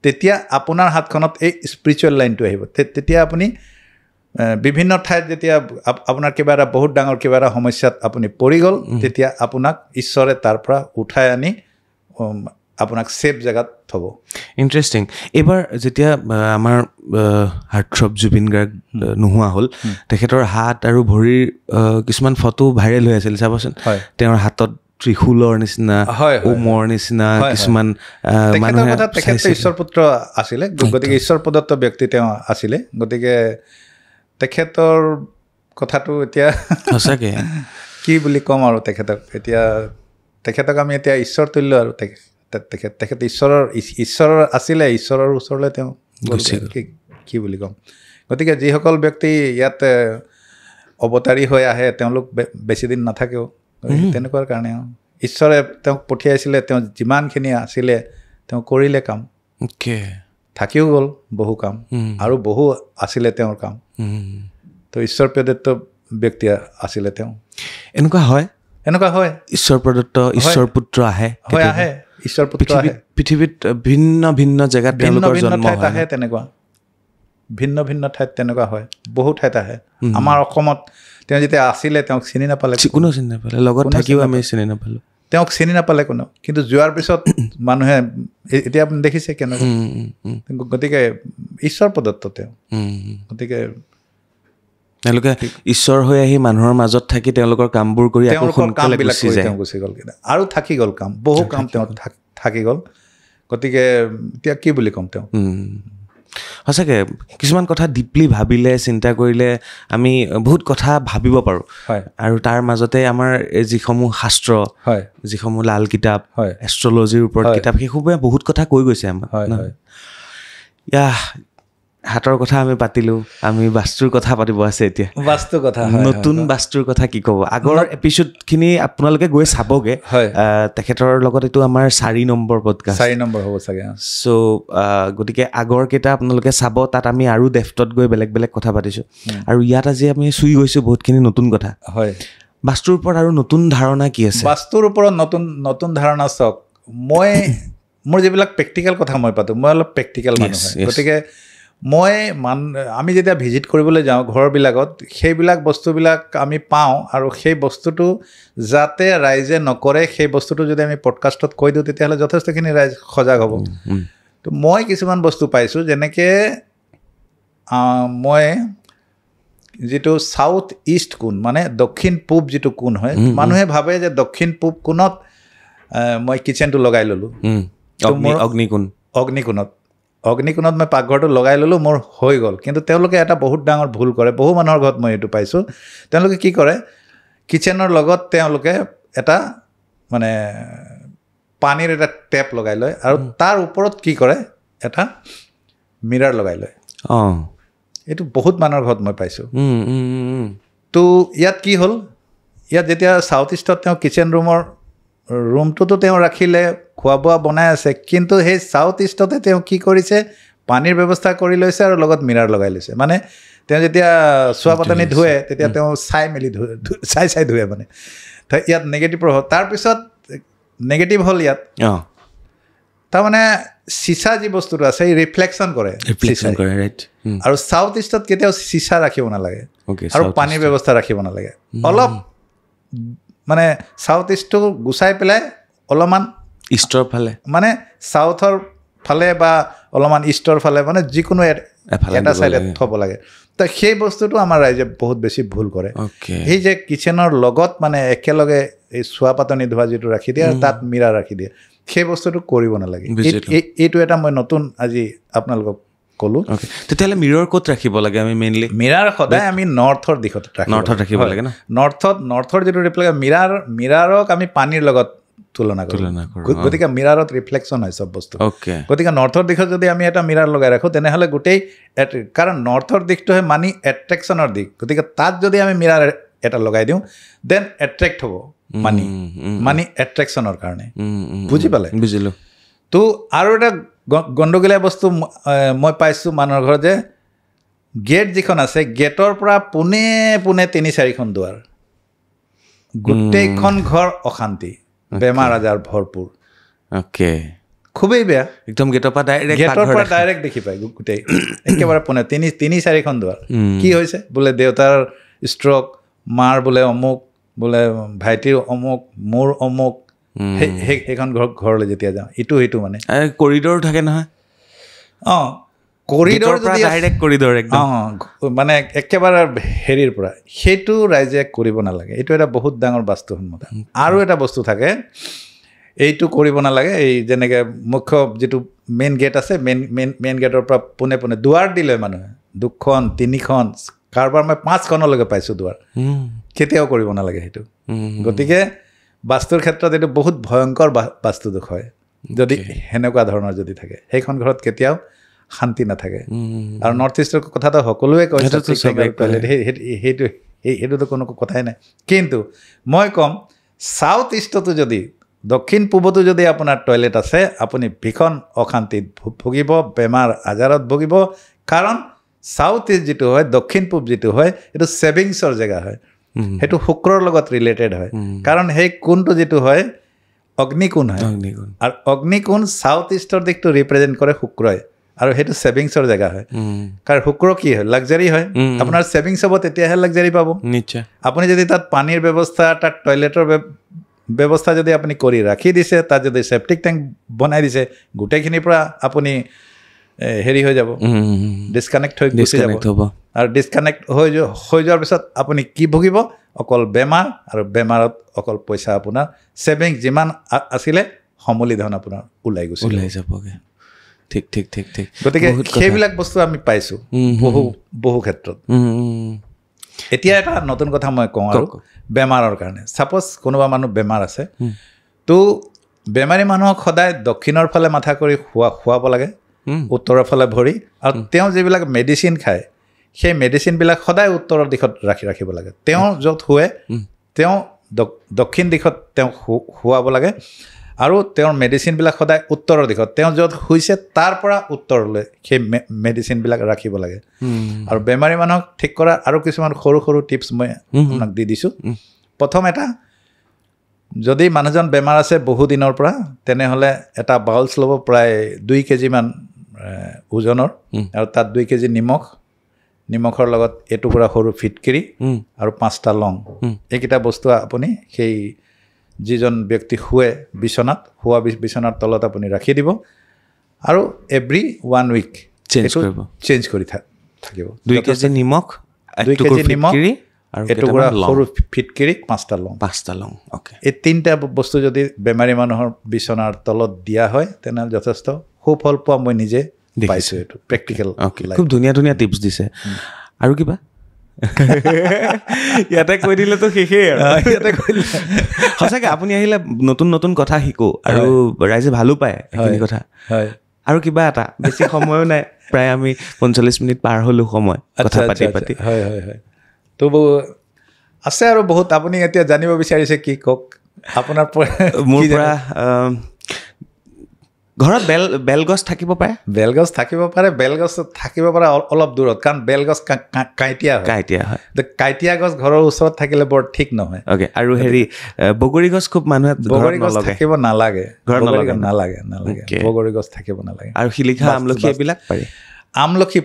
তেতিয়া আপোনাৰ হাতখনত এই স্পিৰিচুৱেল লাইনটো আহিব তেতিয়া আপুনি বিভিন্ন ঠাইত যেতিয়া আপোনাৰ কিবা এটা বহুত ডাঙৰ কিবা এটা সমস্যাত আপুনি পৰি গ'ল তেতিয়া আপোনাক ঈশ্বৰে তাৰ পৰা উঠাই আনি আপোনাক ছেফ জেগাত থ'ব ইণ্টাৰেষ্টিং এইবাৰ যেতিয়া আমাৰ হাৰ্টথ্ৰব জুবিন গাৰ্গ নোহোৱা হ'ল তেখেতৰ হাত আৰু ভৰিৰ কিছুমান ফটো ভাইৰেল হৈ আছিল চাবচোন তেওঁৰ হাতত ত্ৰিশূলৰ নিচিনা ওমৰ নিচিনা কিছুমান মানুহে তেখেতে ঈশ্বৰ পুত্ৰ আছিলে গতিকে ঈশ্বৰ প্ৰদত্ত ব্যক্তি তেওঁ আছিলে গতিকে তেখেতৰ কথাটো এতিয়া সঁচাকৈ কি বুলি ক'ম আৰু তেখেতক আমি এতিয়া ঈশ্বৰ তুল্য আৰু তেখেতে ঈশ্বৰৰ আছিলে ঈশ্বৰৰ ওচৰলৈ তেওঁ কি বুলি ক'ম গতিকে যিসকল ব্যক্তি ইয়াত অৱতাৰী হৈ আহে তেওঁলোক বেছি দিন নাথাকেও তেনেকুৱাৰ কাৰণে ঈশ্বৰে তেওঁক পঠিয়াইছিলে তেওঁ যিমানখিনি আছিলে তেওঁ কৰিলে কাম থাকিও গ'ল বহু কাম আৰু বহু আছিলে তেওঁৰ কাম তো ঈশ্বৰ প্ৰদত্ত ব্যক্তি আছিলে তেওঁ এনেকুৱা হয় ঈশ্বৰ প্ৰদত্ত ঈশ্বৰ পুত্ৰ আহে ঈশ্বৰ পুত্ৰ আহে পৃথিৱীত ভিন্ন ভিন্ন জেগাত তেওঁলোকৰ জন্ম আহে তেনেকুৱা ভিন্ন ভিন্ন ঠাইত তেনেকুৱা হয় বহু ঠাইত আহে আমাৰ অসমত তেওঁ যেতিয়া আছিলে তেওঁক চিনি নাপালে কোনো চিনি নাপালে লগত থাকিও আমি চিনি নাপালোঁ তেওঁক চিনি নাপালে কোনো কিন্তু যোৱাৰ পিছত মানুহে এতিয়া আপুনি দেখিছে কেনেকুৱা গতিকে ঈশ্বৰ প্ৰদত্ত তেওঁ গতিকে তেওঁলোকে ঈশ্বৰ হৈ আহি মানুহৰ মাজত থাকি তেওঁলোকৰ কামবোৰ কৰি আকৌ সোনকালে গুচি যায় আৰু থাকি গ'ল কাম বহু কাম তেওঁ থাকি গ'ল গতিকে এতিয়া কি বুলি ক'ম তেওঁ সঁচাকৈ কিছুমান কথা ডিপলি ভাবিলে চিন্তা কৰিলে আমি বহুত কথা ভাবিব পাৰোঁ আৰু তাৰ মাজতে আমাৰ যিসমূহ শাস্ত্ৰ যিসমূহ লাল কিতাপ এষ্ট্ৰলজিৰ ওপৰত কিতাপ সেইসমূহে বহুত কথা কৈ গৈছে আমাক হাতৰ কথা আমি পাতিলোঁ আমি বাস্তুৰ কথা পাতিব আছে এতিয়া বাস্তু কথা নতুন বাস্তুৰ কথা কি ক'ব আগৰ এপিছ'ডখিনি আপোনালোকে গৈ চাবগৈ তেখেতৰ লগত এইটো আমাৰ 4 নম্বৰ পডকাষ্ট 4 নম্বৰ হ'ব চাগে চ' গতিকে আগৰ কেইটা আপোনালোকে চাব তাত আমি আৰু ডেফটত গৈ বেলেগ বেলেগ কথা পাতিছোঁ আৰু ইয়াত আজি আমি চুই গৈছোঁ বহুতখিনি নতুন কথা বাস্তুৰ ওপৰত আৰু নতুন ধাৰণা কি আছে বাস্তুৰ ওপৰত নতুন ধাৰণা চাওক মোৰ যিবিলাক প্ৰেক্টিকেল কথা মই পাতোঁ মই অলপ প্ৰেক্টিকেল মানুহ গতিকে আমি যেতিয়া ভিজিট কৰিবলৈ যাওঁ ঘৰবিলাকত সেইবিলাক বস্তুবিলাক আমি পাওঁ আৰু সেই বস্তুটো যাতে ৰাইজে নকৰে সেই বস্তুটো যদি আমি পডকাষ্টত কৈ দিওঁ তেতিয়াহ'লে যথেষ্টখিনি ৰাইজ সজাগ হ'ব তো মই কিছুমান বস্তু পাইছোঁ যেনেকৈ মই যিটো চাউথ ইষ্ট কোণ মানে দক্ষিণ পূব যিটো কোণ হয় মানুহে ভাবে যে দক্ষিণ পূব কোণত মই কিচেনটো লগাই ল'লোঁ অগ্নিকোণত মই পাকঘৰটো লগাই ল'লোঁ মোৰ হৈ গ'ল কিন্তু তেওঁলোকে এটা বহুত ডাঙৰ ভুল কৰে বহু মানুহৰ ঘৰত মই এইটো পাইছোঁ তেওঁলোকে কি কৰে কিচেনৰ লগত তেওঁলোকে এটা মানে পানীৰ এটা টেপ লগাই লয় আৰু তাৰ ওপৰত কি কৰে এটা মিৰাৰ লগাই লয় এইটো বহুত মানুহৰ ঘৰত মই পাইছোঁ তো ইয়াত কি হ'ল ইয়াত যেতিয়া চাউথ ইষ্টত তেওঁ কিচেন ৰুমটোতো তেওঁ ৰাখিলে খোৱা বোৱা বনাই আছে কিন্তু সেই চাউথ ইষ্টতে তেওঁ কি কৰিছে পানীৰ ব্যৱস্থা কৰি লৈছে আৰু লগত মিৰাৰ লগাই লৈছে মানে তেওঁ যেতিয়া চোৱা পাতনি ধুৱে তেতিয়া তেওঁ চাই ধুৱে মানে ইয়াত নেগেটিভ প্ৰভাৱ তাৰপিছত নেগেটিভ হ'ল ইয়াত তাৰমানে চিচা যি বস্তুটো আছে এই ৰিফ্লেকশ্যন কৰে আৰু চাউথ ইষ্টত কেতিয়াও চিচা ৰাখিব নালাগে আৰু পানীৰ ব্যৱস্থা ৰাখিব নালাগে অলপ মানে চাউথ ইষ্টটো গুচাই পেলাই অলপমান ইষ্টৰ ফালে মানে চাউথৰ ফালে বা অলপমান ইষ্টৰ ফালে মানে যিকোনো এটা চাইডে থ'ব লাগে তো সেই বস্তুটো আমাৰ ৰাইজে বহুত বেছি ভুল কৰে সেই যে কিচেনৰ লগত মানে একেলগে এই চোৱা পাতনি ধোৱা যিটো ৰাখি দিয়ে আৰু তাত মিৰা ৰাখি দিয়ে সেই বস্তুটো কৰিব নালাগে এইটো এটা মই নতুন আজি আপোনালোকক ক'লোঁ তেতিয়াহ'লে মিৰৰ ক'ত ৰাখিব লাগে আমি মেইনলি মিৰাৰ সদায় আমি নৰ্থৰ দিশত ৰাখিব লাগে ন নৰ্থৰ যিটো ৰিফ্লেক্ট মিৰাৰক আমি পানীৰ লগত তুলনা কৰোঁ গতিকে মিৰাৰত ৰিফ্লেকশ্যন হয় চব বস্তু গতিকে নৰ্থৰ দিশত যদি আমি এটা মিৰাৰ লগাই ৰাখোঁ তেনেহ'লে গোটেই কাৰণ নৰ্থৰ দিশটোহে মানি এট্ৰেকশ্যনৰ দিশ গতিকে তাত যদি আমি মিৰাৰ এটা লগাই দিওঁ দেন এট্ৰেক্ট হ'ব মানি এট্ৰেকশ্যনৰ কাৰণে বুজি পালে বুজিলোঁ তো আৰু এটা গণ্ডগোলীয়া বস্তু মই পাইছোঁ মানুহৰ ঘৰত যে গেট যিখন আছে গেটৰ পৰা পোনে 3-4খন দুৱাৰ গোটেইখন ঘৰ অশান্তি বেমাৰ আজাৰ ভৰপূৰ খুবেই বেয়া একদম গেটৰ পৰা ডাইৰেক্ট দেখি পায় গোটেই একেবাৰে পোনে 3-4খন দুৱাৰ কি হৈছে বোলে দেউতাৰ ষ্ট্ৰক মাৰ বোলে অমুক বোলে ভাইটিৰ অমুক মোৰ অমুক সেইখন ঘৰলৈ যেতিয়া যাওঁ ইটো মানে কৰিডৰ থাকে নহয় কৰিডৰ যদি ডাইৰেক্ট কৰিডৰ একদম মানে একেবাৰে হেৰিৰ পৰা সেইটো ৰাইজে কৰিব নালাগে এইটো এটা বহুত ডাঙৰ বাস্তুসন্মতা আৰু এটা বস্তু থাকে এইটো কৰিব নালাগে এই যেনেকৈ মুখ্য যিটো মেইন গেট আছে মেইন গেটৰ পৰা পোনে পোনে দুৱাৰ দিলে মানুহে 2খন 3খন কাৰোবাৰ মই 5খনলৈকে পাইছোঁ দুৱাৰ কেতিয়াও কৰিব নালাগে সেইটো গতিকে বাস্তুৰ ক্ষেত্ৰত এইটো বহুত ভয়ংকৰ বাস্তু দোষ হয় যদি সেনেকুৱা ধৰণৰ যদি থাকে সেইখন ঘৰত কেতিয়াও শান্তি নাথাকে আৰু নৰ্থ ইষ্টৰ কথাটো সকলোৱে কয় সেইটোতো কোনো কথাই নাই কিন্তু মই ক'ম চাউথ ইষ্টতো যদি দক্ষিণ পূবতো যদি আপোনাৰ টয়লেট আছে আপুনি ভীষণ অশান্তিত ভুগিব বেমাৰ আজাৰত ভুগিব কাৰণ সাউথ ইষ্ট যিটো হয় দক্ষিণ পূব যিটো হয় এইটো সেভিংছৰ জেগা হয় সেইটো শুক্ৰৰ লগত ৰিলেটেড হয় কাৰণ সেই কোণটো যিটো হয় অগ্নিকোণ হয় আৰু অগ্নিকোণ সাউথ ইষ্টৰ দিশটো ৰিপ্ৰেজেণ্ট কৰে শুক্ৰই আৰু সেইটো সেভিংছৰ জেগা হয় কাৰণ শুক্ৰ কি হয় লাক্সাৰি হয় আপোনাৰ সেভিংছ হ'ব তেতিয়াহে লাক্সাৰি পাব নিশ্চয় আপুনি যদি তাত পানীৰ ব্যৱস্থা তাত টয়লেটৰ ব্যৱস্থা যদি আপুনি কৰি ৰাখি দিছে তাত যদি সেপ্টিক টেংক বনাই দিছে গোটেইখিনিৰ পৰা আপুনি হেৰি হৈ যাব ডিসকানেক্ট হৈ গুচি যাব আৰু ডিসকানেক্ট হৈ যোৱাৰ পিছত আপুনি কি ভুগিব অকল বেমাৰ আৰু বেমাৰত অকল পইচা আপোনাৰ সেভিং যিমান আছিলে সমলি ধন আপোনাৰ ওলাই যাবগে ঠিক ঠিক ঠিক ঠিক গতিকে সেইবিলাক বস্তু আমি পাইছোঁ বহু ক্ষেত্ৰত এতিয়া এটা নতুন কথা মই কওঁ আৰু বেমাৰৰ কাৰণে সাপোজ কোনোবা মানুহ বেমাৰ আছে তো বেমাৰী মানুহক সদায় দক্ষিণৰ ফালে মাথা কৰি খুৱাব লাগে উত্তৰৰ ফালে ভৰি আৰু তেওঁ যিবিলাক মেডিচিন খায় সেই মেডিচিনবিলাক সদায় উত্তৰৰ দিশত ৰাখিব লাগে তেওঁ য'ত শুৱে তেওঁ দক্ষিণ দিশত তেওঁ শুৱাব লাগে আৰু তেওঁৰ মেডিচিনবিলাক সদায় উত্তৰৰ দিশত তেওঁ য'ত শুইছে তাৰ পৰা উত্তৰলৈ সেই মেডিচিনবিলাক ৰাখিব লাগে আৰু বেমাৰী মানুহক ঠিক কৰা আৰু কিছুমান সৰু সৰু টিপছ মই আপোনাক দি দিছোঁ প্ৰথম এটা যদি মানুহজন বেমাৰ আছে বহু দিনৰ পৰা তেনেহ'লে এটা বাউলছ ল'ব প্ৰায় 2 কেজিমান ওজনৰ আৰু তাত 2 কেজি নিমখৰ লগত এটুকুৰা সৰু ফিটকিৰি আৰু 5টা লং এইকেইটা বস্তু আপুনি সেই যিজন ব্যক্তি শুৱে বিচনাত শুৱা বিচনাৰ তলত আপুনি ৰাখি দিব আৰু এভৰি 1 উইক চেঞ্জ কৰি থাকিব 2 কেজি নিমখ আৰু এটুকুৰা সৰু ফিটকিৰি 5টা লং ওকে এই 3টা বস্তু যদি বেমাৰী মানুহৰ বিচনাৰ তলত দিয়া হয় তেনেহ'লে যথেষ্ট সুফল পোৱা মই নিজে পাইছোঁ এইটো প্ৰেক্টিকেল খুব ধুনীয়া ধুনীয়া টিপছ দিছে আৰু কিবা ইয়াতে কৈ দিলেতো শেষেই আৰু ইয়াতে কৈ দিলে সঁচাকৈ আপুনি আহিলে নতুন নতুন কথা শিকোঁ আৰু ৰাইজে ভালো পায় সেইখিনি কথা হয় আৰু কিবা এটা বেছি সময়ো নাই প্ৰায় আমি 45 মিনিট পাৰ হ'লোঁ সময় কথা পাতি হয় তো আছে আৰু বহুত আপুনি এতিয়া জানিব বিচাৰিছে কি কওক আপোনাৰ মোৰ পৰা ঘৰত বেলগছ থাকিব পাৰে বেলগছ থাকিব পাৰে অলপ দূৰত কাৰণ বেলগছ কাঁইটীয়া হয় কাঁইটীয়া গছ ঘৰৰ ওচৰত থাকিলে বৰ ঠিক নহয় অ'কে আৰু হেৰি বগৰী গছ খুব মানুহে বগৰী গছ থাকিব নালাগে বগৰী গছ থাকিব নালাগে আৰু শিলিখা আমলখি এইবিলাক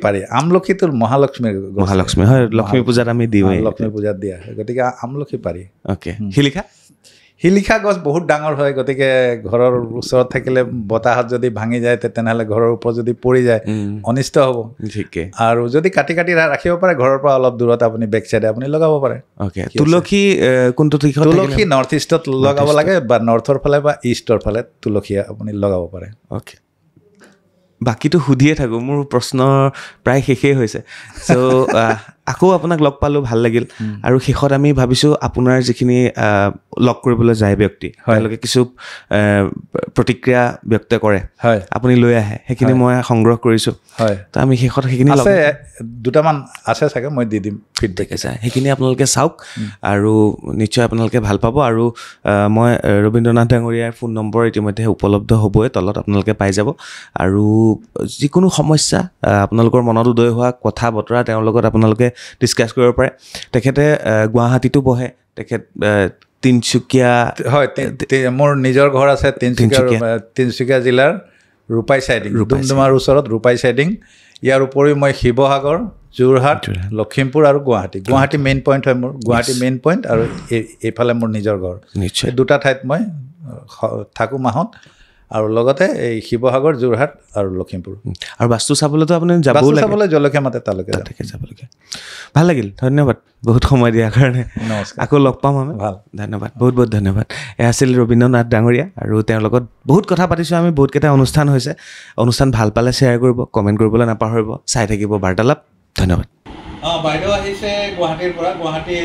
পাৰি আমলখিটো মহালক্ষ্মী হয় লক্ষ্মী পূজাত আমি দিওঁ লক্ষ্মী পূজাত দিয়া হয় গতিকে আমলখি পাৰি অ'কে শিলিখা গছ বহুত ডাঙৰ হয় গতিকে ঘৰৰ ওচৰত থাকিলে বতাহত যদি ভাঙি যায় তেনেহ'লে ঘৰৰ ওপৰত যদি পৰি যায় অনিষ্ট হ'ব ঠিকে আৰু যদি কাটি ৰাখিব পাৰে ঘৰৰ পৰা অলপ দূৰত আপুনি বেক চাইডে আপুনি লগাব পাৰে তুলসী কোনটো তুলসী নৰ্থ ইষ্টত লগাব লাগে বা নৰ্থৰ ফালে বা ইষ্টৰ ফালে তুলসী আপুনি লগাব পাৰে অ'কে বাকীটো সুধিয়ে থাকোঁ মোৰ প্ৰশ্ন প্ৰায় শেষেই হৈছে চ' আকৌ আপোনাক লগ পালোঁ ভাল লাগিল আৰু শেষত আমি ভাবিছোঁ আপোনাৰ যিখিনি লগ কৰিবলৈ যায় ব্যক্তি তেওঁলোকে কিছু প্ৰতিক্ৰিয়া ব্যক্ত কৰে আপুনি লৈ আহে সেইখিনি মই সংগ্ৰহ কৰিছোঁ তো আমি শেষত সেইখিনি আছে দুটামান আছে চাগে মই দি দিম ফিডবেক আছে সেইখিনি আপোনালোকে চাওক আৰু নিশ্চয় আপোনালোকে ভাল পাব আৰু মই ৰবীন্দ্ৰনাথ ডাঙৰীয়াৰ ফোন নম্বৰ ইতিমধ্যে উপলব্ধ হ'বই তলত আপোনালোকে পাই যাব আৰু যিকোনো সমস্যা আপোনালোকৰ মনত উদয় হোৱা কথা বতৰা তেওঁৰ লগত আপোনালোকে ডিছকাছ কৰিব পাৰে তেখেতে গুৱাহাটীতো বহে তেখেত তিনিচুকীয়া হয় মোৰ নিজৰ ঘৰ আছে তিনিচুকীয়া জিলাৰ ৰূপাই চাইডিং ডুমডুমাৰ ওচৰত ৰূপাই চাইডিং ইয়াৰ উপৰিও মই শিৱসাগৰ যোৰহাট লখিমপুৰ আৰু গুৱাহাটী মেইন পইণ্ট হয় মোৰ গুৱাহাটী মেইন পইণ্ট আৰু এইফালে মোৰ নিজৰ ঘৰ এই দুটা ঠাইত মই থাকোঁ মাহত আৰু লগতে এই শিৱসাগৰ যোৰহাট আৰু লখিমপুৰ আৰু বাস্তু চাবলৈতো আপুনি চাবলৈ জলকীয়া মাতে তালৈকে যাবলগীয়া ভাল লাগিল ধন্যবাদ বহুত সময় দিয়াৰ কাৰণে আকৌ লগ পাম আমি ভাল ধন্যবাদ বহুত বহুত ধন্যবাদ এয়া আছিল ৰবীন্দ্ৰ নাথ ডাঙৰীয়া আৰু তেওঁৰ লগত বহুত কথা পাতিছোঁ আমি বহুতকেইটা অনুষ্ঠান হৈছে অনুষ্ঠান ভাল পালে শ্বেয়াৰ কৰিব কমেণ্ট কৰিবলৈ নাপাহৰিব চাই থাকিব বাৰ্তালাপ ধন্যবাদ বাইদেউ আহিছে গুৱাহাটীৰ পৰা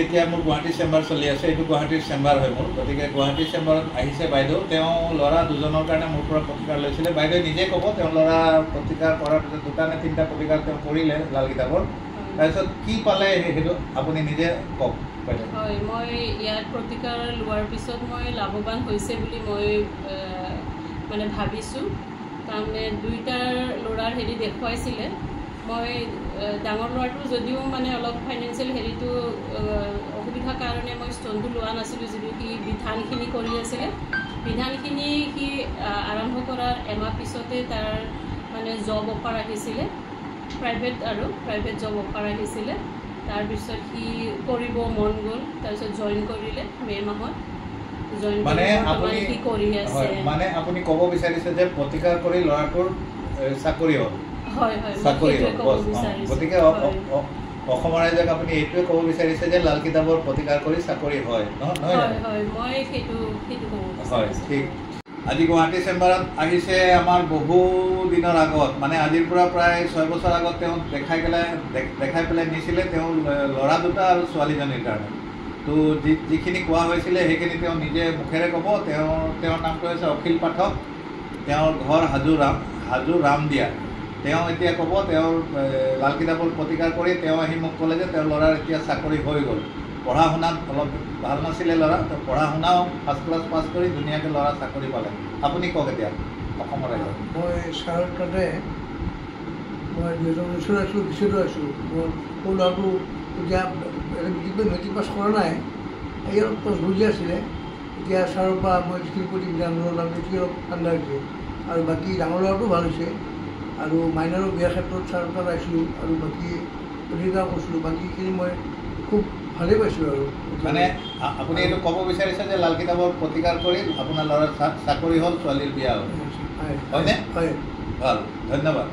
এতিয়া মোৰ গুৱাহাটী চেম্বাৰ চলি আছে এইটো গুৱাহাটীৰ চেম্বাৰ হয় মোৰ গতিকে গুৱাহাটী চেম্বাৰত আহিছে বাইদেউ তেওঁ ল'ৰা দুজনৰ কাৰণে মোৰ পৰা প্ৰতিকাৰ লৈছিলে বাইদেউ নিজে ক'ব তেওঁ ল'ৰা প্ৰতিকাৰ কৰাৰ পিছত 2টা নে 3টা প্ৰতিকাৰ তেওঁ কৰিলে লাল কিতাপৰ তাৰপিছত কি পালে সেইটো আপুনি নিজে কওক বাইদেউ হয় মই ইয়াত প্ৰতিকাৰ লোৱাৰ পিছত মই লাভৱান হৈছে বুলি মই মানে ভাবিছোঁ তাৰমানে 2টাৰ ল'ৰাৰ হেৰি দেখুৱাইছিলে মই ডাঙৰ ল'ৰাটো যদিও মানে অলপ ফাইনেন্সিয়েল হেৰিটো অসুবিধাৰ কাৰণে মই ষ্ট'নটো লোৱা নাছিলোঁ যদিও সি বিধানখিনি কৰি আছিলে বিধানখিনি সি আৰম্ভ কৰাৰ এমাহ পিছতে তাৰ মানে জব অফাৰ আহিছিলে প্ৰাইভেট জব অফাৰ আহিছিলে তাৰপিছত সি কৰিব মন গ'ল তাৰপিছত জইন কৰিলে মে' মাহত জইন কৰি সি কৰি আছে মানে আপুনি ক'ব বিচাৰিছে যে প্ৰতিকাৰ কৰি ল'ৰাটোৰ চাকৰি হ'ল হয় হয় গতিকে অসমৰ ৰাইজক আপুনি এইটোৱে ক'ব বিচাৰিছে যে লাল কিতাপৰ প্ৰতিকাৰ কৰি চাকৰি হয় নহয় হয় ঠিক আজি গুৱাহাটী চেম্বাৰত আহিছে আমাৰ বহু দিনৰ আগত মানে আজিৰ পৰা প্ৰায় 6 বছৰ আগত তেওঁ দেখাই পেলাই নিছিলে তেওঁ ল'ৰা 2টা আৰু ছোৱালীজনীৰ কাৰণে তো যিখিনি কোৱা হৈছিলে সেইখিনি তেওঁ নিজে মুখেৰে ক'ব তেওঁৰ নামটো হৈছে অখিল পাঠক তেওঁৰ ঘৰ হাজো ৰামদিয়া তেওঁ এতিয়া ক'ব তেওঁৰ লাল কিতাপৰ প্ৰতিকাৰ কৰি তেওঁ আহি মোক ক'লে যে তেওঁৰ ল'ৰাৰ এতিয়া চাকৰি হৈ গ'ল পঢ়া শুনাত অলপ ভাল নাছিলে ল'ৰা তো পঢ়া শুনাও ফাৰ্ষ্ট ক্লাছ পাছ কৰি ধুনীয়াকৈ ল'ৰা চাকৰি পালে আপুনি কওক এতিয়া অসমৰ ৰাইজৰ মই ছাৰৰ তাতে মই 2019 আছিলোঁ বিচেতো আছিলোঁ মোৰ সৰু ল'ৰাটো এতিয়া মেট্ৰিক পাছ কৰা নাই এই অলপ বুজি আছিলে এতিয়া ছাৰৰ পৰা মই যিখিনি প্ৰতি বিধান ল'ৰাটো এতিয়া অলপ ঠাণ্ডা হৈছে আৰু বাকী ডাঙৰ ল'ৰাটো ভাল হৈছে আৰু মাইনাৰৰ বিয়াৰ ক্ষেত্ৰত ছাৰৰ তাত আহিছিলোঁ আৰু বাকী প্ৰতিকাৰ কৰিছিলোঁ বাকীখিনি মই খুব ভালেই পাইছোঁ আৰু মানে আপুনি এইটো ক'ব বিচাৰিছে যে লাল কিতাপৰ প্ৰতিকাৰ কৰি আপোনাৰ ল'ৰাৰ চাকৰি হ'ল ছোৱালীৰ বিয়া হ'ল হয়নে হয় ভাল ধন্যবাদ